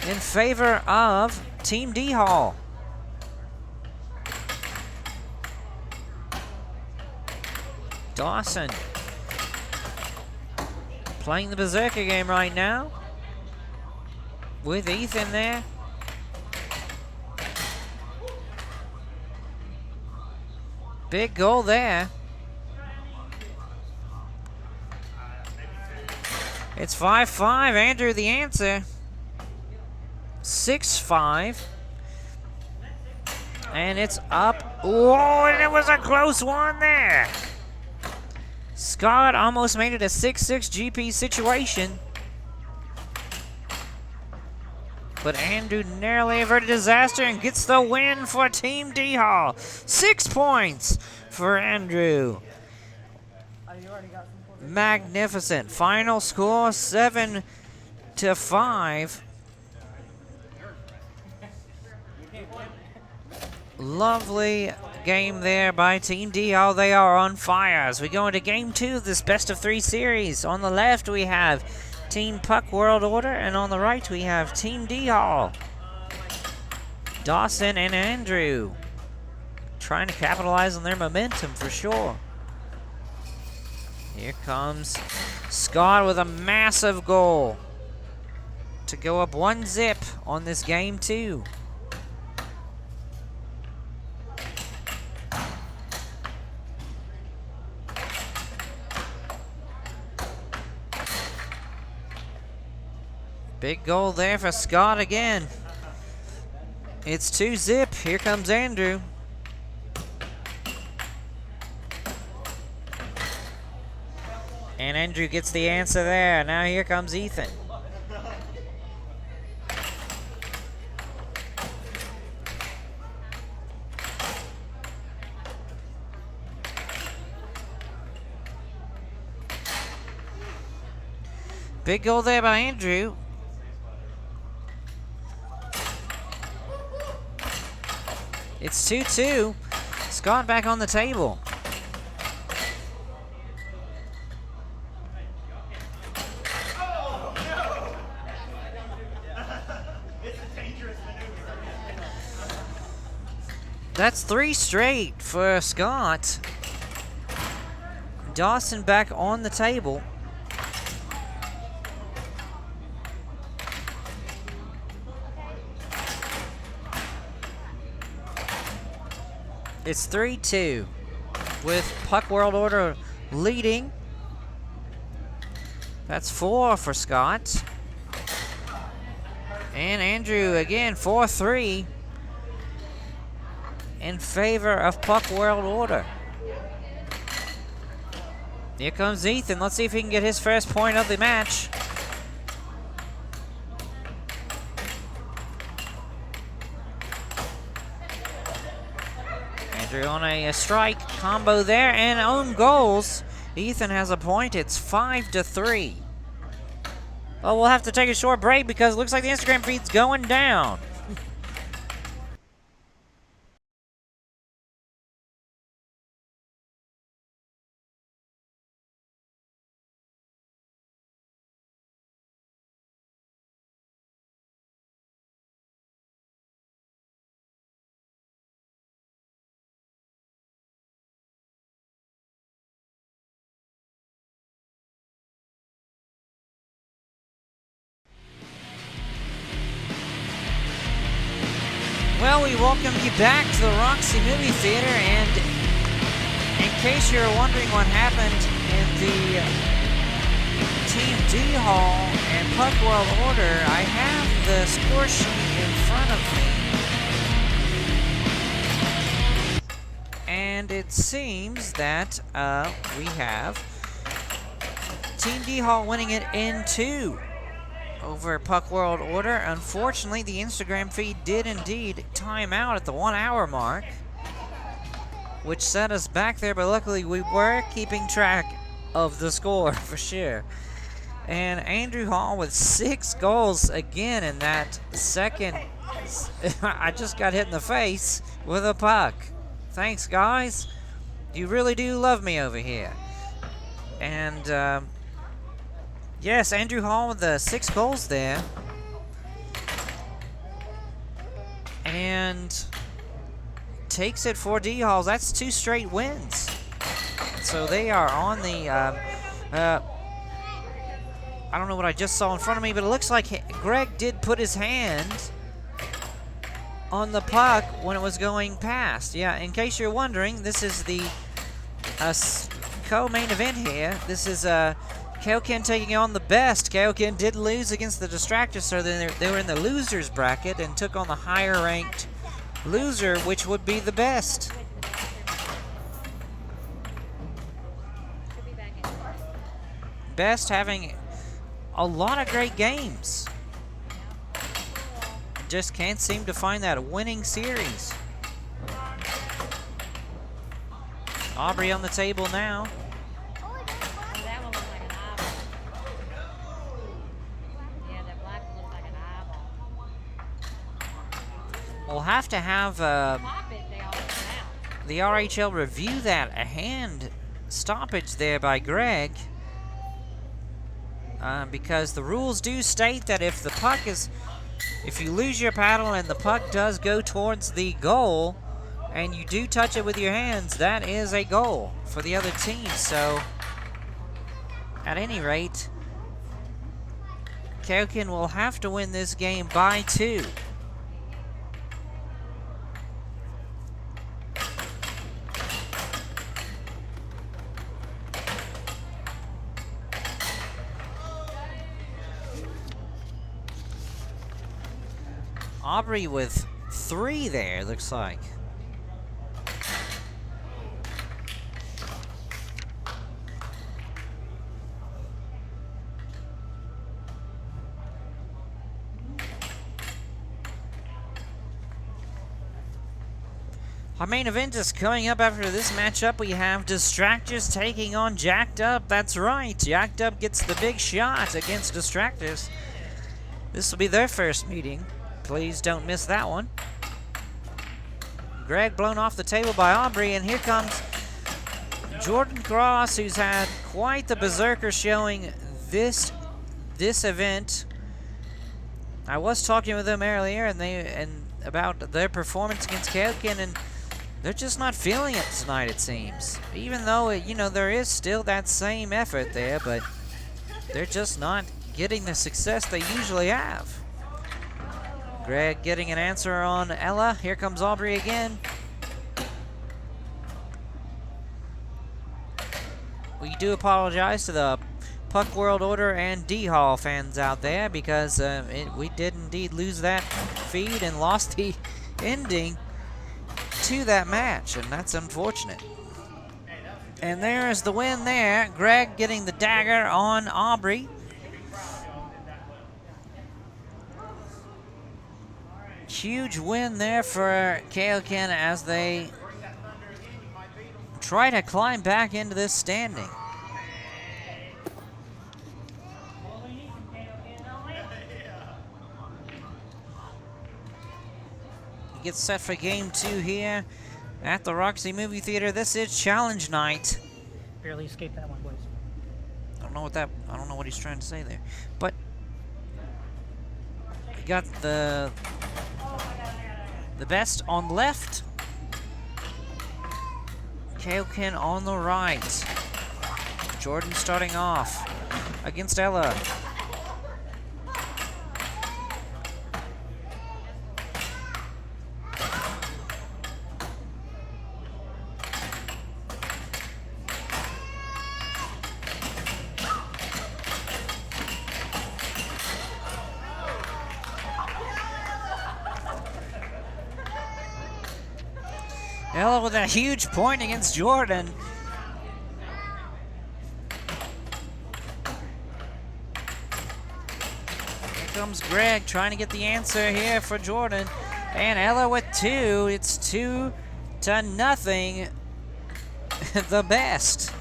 in favor of Team D Hall. Dawson playing the Berserker game right now with Ethan there. Big goal there. It's 5-5. Andrew the answer. 6-5. And it's up. Whoa, and it was a close one there. Scott almost made it a 6-6 GP situation. But Andrew narrowly averted disaster and gets the win for Team D Hall. 6 points for Andrew. Magnificent. Final score 7-5. Lovely game there by Team D Hall. They are on fire as we go into game 2 of this best of 3 series. On the left we have Team Puck World Order, and on the right we have Team D Hall. Dawson and Andrew trying to capitalize on their momentum for sure. Here comes Scott with a massive goal to go up 1-0 on this game 2. Big goal there for Scott again. It's 2-0. Here comes Andrew. And Andrew gets the answer there. Now here comes Ethan. Big goal there by Andrew. It's 2-2. Scott back on the table. That's 3 straight for Scott. Dawson back on the table. It's 3-2 with Puck World Order leading. That's 4 for Scott. And Andrew again, 4-3 in favor of Puck World Order. Here comes Ethan. Let's see if he can get his first point of the match. Andrew on a strike combo there and own goals. Ethan has a point. It's 5-3. Well, we'll have to take a short break because it looks like the Instagram feed's going down. Well, we welcome you back to the Roxy Movie Theater, and in case you're wondering what happened in the Team D Hall and Puck World Order, I have the score sheet in front of me. And it seems that we have Team D Hall winning it in 2. Over Puck World Order. Unfortunately, the Instagram feed did indeed time out at the 1 hour mark, which set us back there, but luckily we were keeping track of the score for sure. And Andrew Hall with 6 goals again in that second. I just got hit in the face with a puck. Thanks, guys. You really do love me over here. And, yes, Andrew Hall with the 6 goals there. And takes it for D Halls. That's 2 straight wins. So they are on the, I don't know what I just saw in front of me, but it looks like Greg did put his hand on the puck when it was going past. Yeah, in case you're wondering, this is the co-main event here. This is, Kaio-Ken taking on the best. Kaio-Ken did lose against the Distraktors, so they were in the losers bracket and took on the higher ranked loser, which would be the best. Best having a lot of great games. Just can't seem to find that winning series. Aubrey on the table now. We'll have to have the RHL review that. A hand stoppage there by Greg. Because the rules do state that if you lose your paddle and the puck does go towards the goal and you do touch it with your hands, that is a goal for the other team. So, at any rate, Kaio-Ken will have to win this game by 2. Aubrey with 3 there, looks like. Our main event is coming up after this matchup. We have Distraktors taking on Jacked Up. That's right, Jacked Up gets the big shot against Distraktors. This will be their first meeting. Please don't miss that one. Greg blown off the table by Aubrey, and here comes Jordan Cross, who's had quite the berserker showing this event. I was talking with them earlier, and about their performance against Kaio-Ken, and they're just not feeling it tonight, it seems. Even though, you know, there is still that same effort there, but they're just not getting the success they usually have. Greg getting an answer on Ella. Here comes Aubrey again. We do apologize to the Puck World Order and D-Hall fans out there because we did indeed lose that feed and lost the ending to that match, and that's unfortunate. And there's the win there. Greg getting the dagger on Aubrey. Huge win there for Kaio-Ken as they try to climb back into this standing. Gets set for game 2 here at the Roxy Movie Theater. This is challenge night. Barely escaped that one, boys. I don't know what he's trying to say there. But we got the best on the left. Kaio-Ken on the right. Jordan starting off against Ella. Ella with a huge point against Jordan. Here comes Greg trying to get the answer here for Jordan. And Ella with 2. It's 2-0. The best.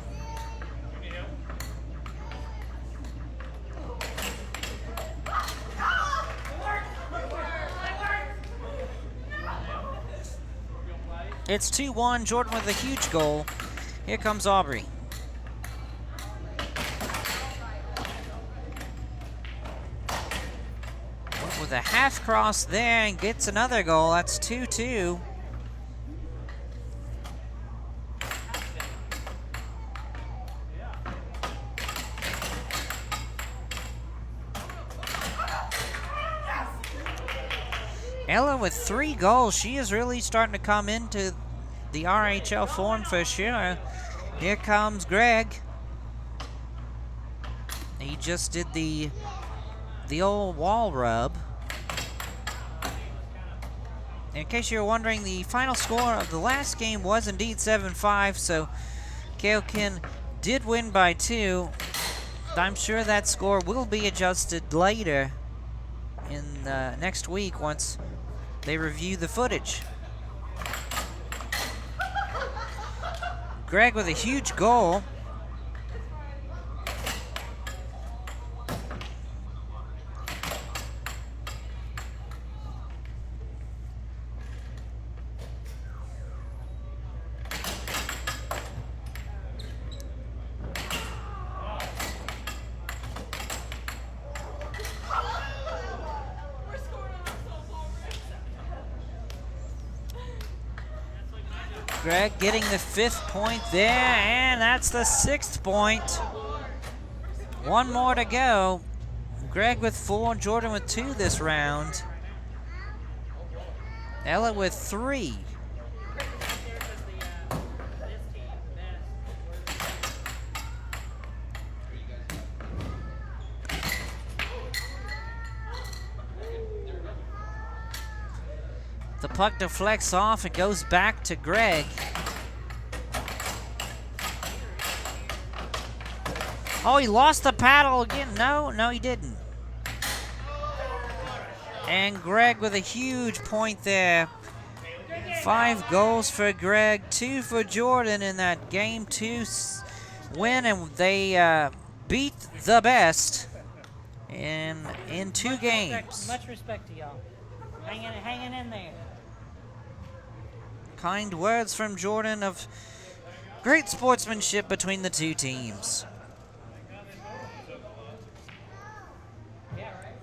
It's 2-1, Jordan with a huge goal. Here comes Aubrey. With a half cross there and gets another goal. That's 2-2. Ella with 3 goals. She is really starting to come into the RHL form for sure. Here comes Greg. He just did the old wall rub. In case you're wondering, the final score of the last game was indeed 7-5, so Kaio-Ken did win by 2. I'm sure that score will be adjusted later in next week once they review the footage. Greg with a huge goal. Greg getting the 5th point there, and that's the 6th point. 1 more to go. Greg with 4, Jordan with 2 this round. Ella with 3. The puck deflects off, it goes back to Greg. Oh, he lost the paddle again. No, he didn't. And Greg with a huge point there. 5 goals for Greg, 2 for Jordan in that game 2 win, and they beat the best in 2 games. Much respect to y'all. Hanging in there. Kind words from Jordan of great sportsmanship between the 2 teams.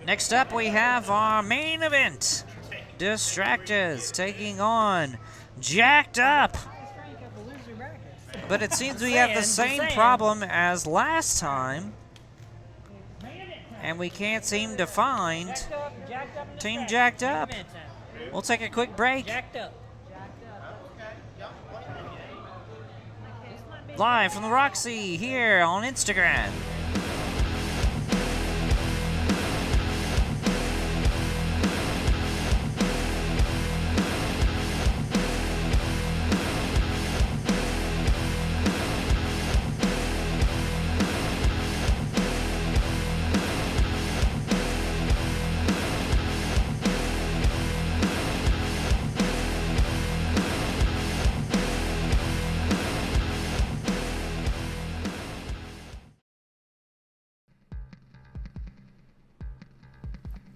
Next up, we have our main event. Distraktors taking on jacked up. Highest rank of the loser bracket. But it seems we have the same problem as last time. And we can't seem to find Jacked up in the Team back. Jacked Up. Main event time. We'll take a quick break. Jacked up. Live from the Roxy here on Instagram.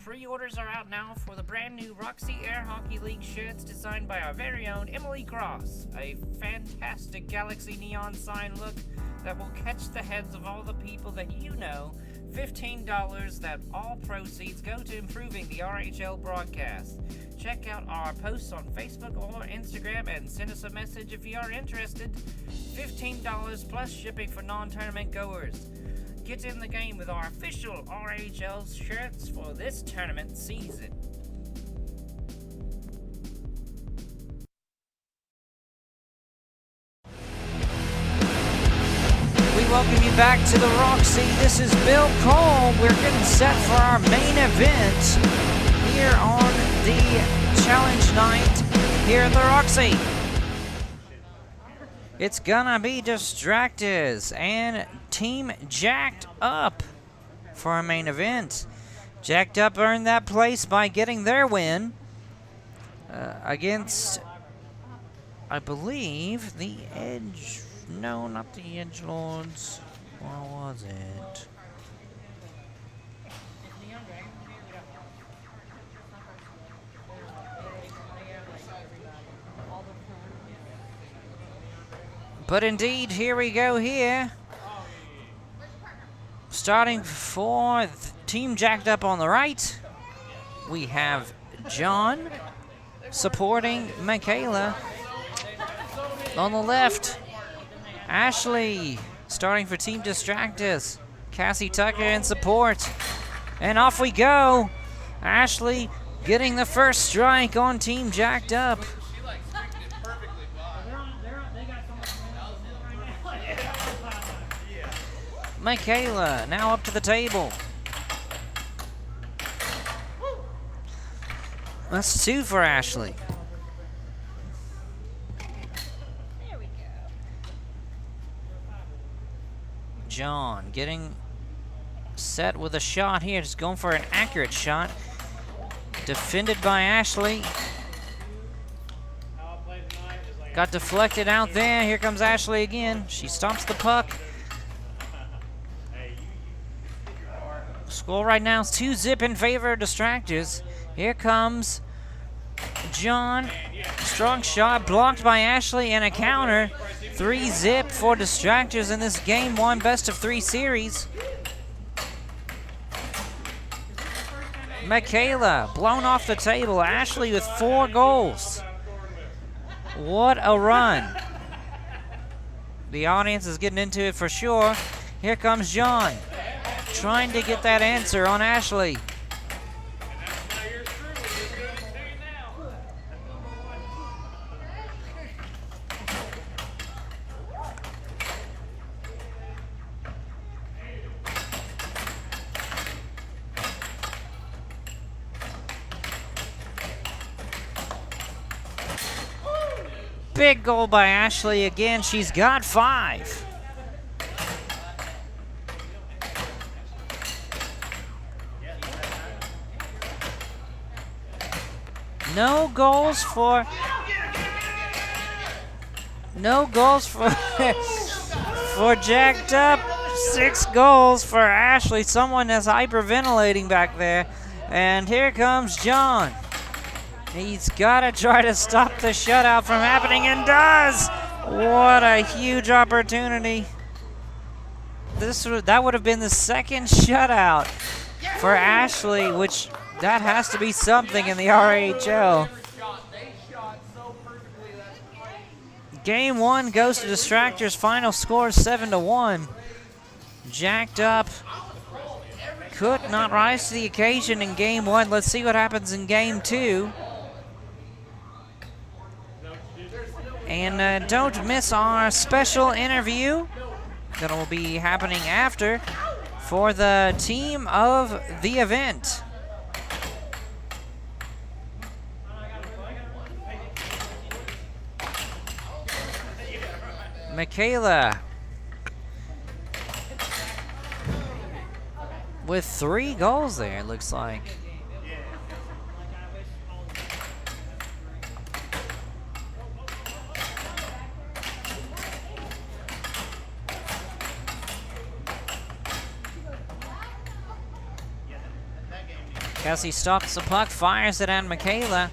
Pre-orders are out now for the brand new Roxy Air Hockey League shirts designed by our very own Emily Cross. A fantastic galaxy neon sign look that will catch the heads of all the people that you know. $15 that all proceeds go to improving the RHL broadcast. Check out our posts on Facebook or Instagram and send us a message if you are interested. $15 plus shipping for non-tournament goers. Get in the game with our official RHL shirts for this tournament season. We welcome you back to the Roxy. This is Bill Cole. We're getting set for our main event here on the challenge night here at the Roxy. It's gonna be Distraktors and Team Jacked Up for our main event. Jacked Up earned that place by getting their win against, I believe, the Edge. No, not the Edgelords. What was it? But indeed, here we go here. Starting for Team Jacked Up on the right, we have John supporting Michaela. On the left, Ashley starting for Team Distraktors. Cassie Tucker in support. And off we go. Ashley getting the first strike on Team Jacked Up. Michaela now up to the table. That's 2 for Ashley. There we go. John getting set with a shot here, just going for an accurate shot. Defended by Ashley. Got deflected out there. Here comes Ashley again. She stomps the puck. Score right now is 2-0 in favor of Distraktors. Here comes John. Strong shot blocked by Ashley and a counter. 3-0 for Distraktors in this Game 1 best-of-3 series. Michaela blown off the table. Ashley with 4 goals. What a run. The audience is getting into it for sure. Here comes John, trying to get that answer on Ashley. Big goal by Ashley again. She's got 5. No goals for for Jacked Up. 6 goals for Ashley. Someone is hyperventilating back there. And here comes John. He's got to try to stop the shutout from happening, and does. What a huge opportunity. That would have been the second shutout for Ashley, which that has to be something in the RHL. Game 1 goes to Distraktors. Final score 7-1. Jacked up. Could not rise to the occasion in Game 1. Let's see what happens in Game 2. And don't miss our special interview that will be happening after for the team of the event. Michaela with 3 goals there, it looks like. Cassie stops the puck, fires it at Michaela.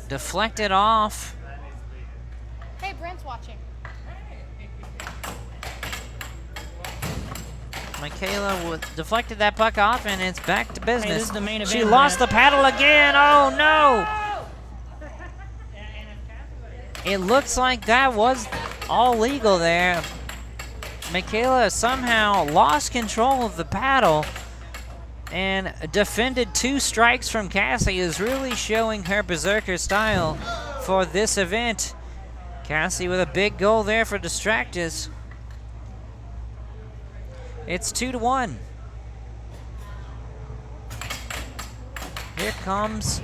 Deflected off. Hey, Brent's watching. Michaela deflected that puck off, and it's back to business. Hey, this is the main event. She lost the paddle again. Oh no! It looks like that was all legal there. Michaela somehow lost control of the paddle and defended 2 strikes from Cassie, is really showing her berserker style for this event. Cassie with a big goal there for Distraktors. It's 2-1. Here comes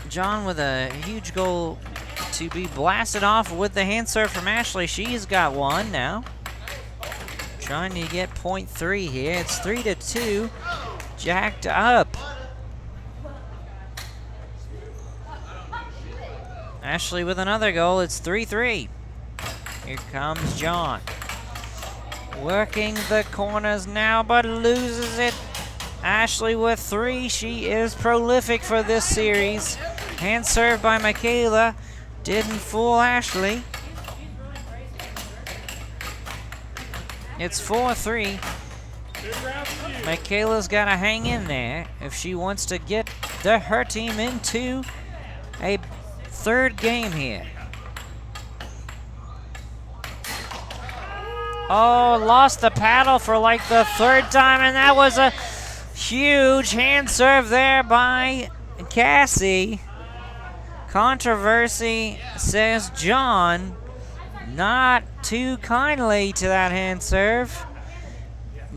John with a huge goal to be blasted off with the hand serve from Ashley. She's got 1 now. Trying to get .3 here. It's 3-2. Jacked up. Ashley with another goal. It's 3-3. Here comes John. Working the corners now, but loses it. Ashley with 3. She is prolific for this series. Hand serve by Michaela. Didn't fool Ashley. It's 4-3. Michaela's got to hang in there if she wants to get her team into a 3rd game here. Oh, lost the paddle for like the 3rd time, and that was a huge hand serve there by Cassie. Controversy, says John. Not too kindly to that hand serve,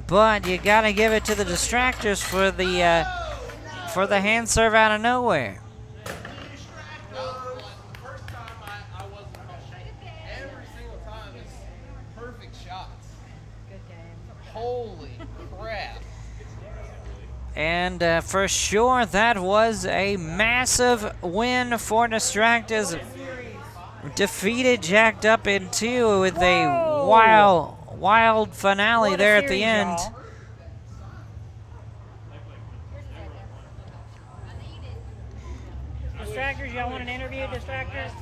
but you gotta give it to the Distraktors for the hand serve out of nowhere. Every single time it's perfect shots. Good game. Holy crap. And for sure, that was a massive win for Distraktors. Defeated Jacked Up in 2 with a wild finale there at the end. Distraktors, y'all want an interview, Distraktors?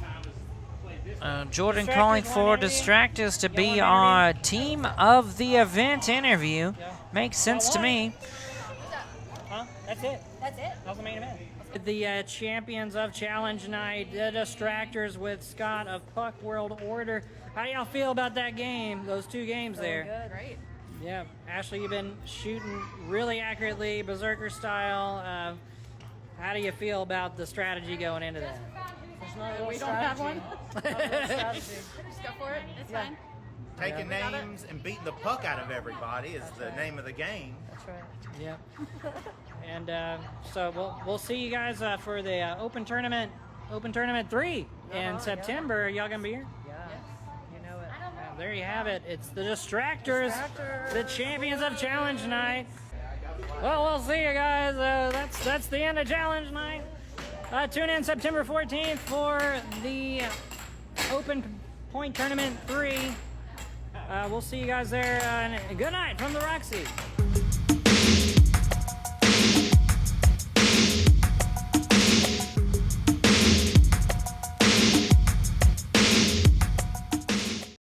Jordan calling for Distraktors to be our team of the event interview. Makes sense to me. Huh? That's it. That's it? That was the main event. The champions of Challenge Night, the Distraktors with Scott of Puck World Order. How do y'all feel about that game, those 2 games there? Good. Great. Yeah, Ashley, you've been shooting really accurately, berserker style. How do you feel about the strategy going into that? We don't have one. Just go for it. It's fine. Taking names and beating the puck out of everybody is the name of the game. That's right. Yep. And so we'll see you guys for the Open Tournament 3 in September. Y'all gonna be here? Yeah. You know it. There you have it. It's the Distraktors, the champions of Challenge Night. Well, we'll see you guys. That's the end of Challenge Night. Tune in September 14th for the Open Point Tournament 3. We'll see you guys there. Good night from the Roxy.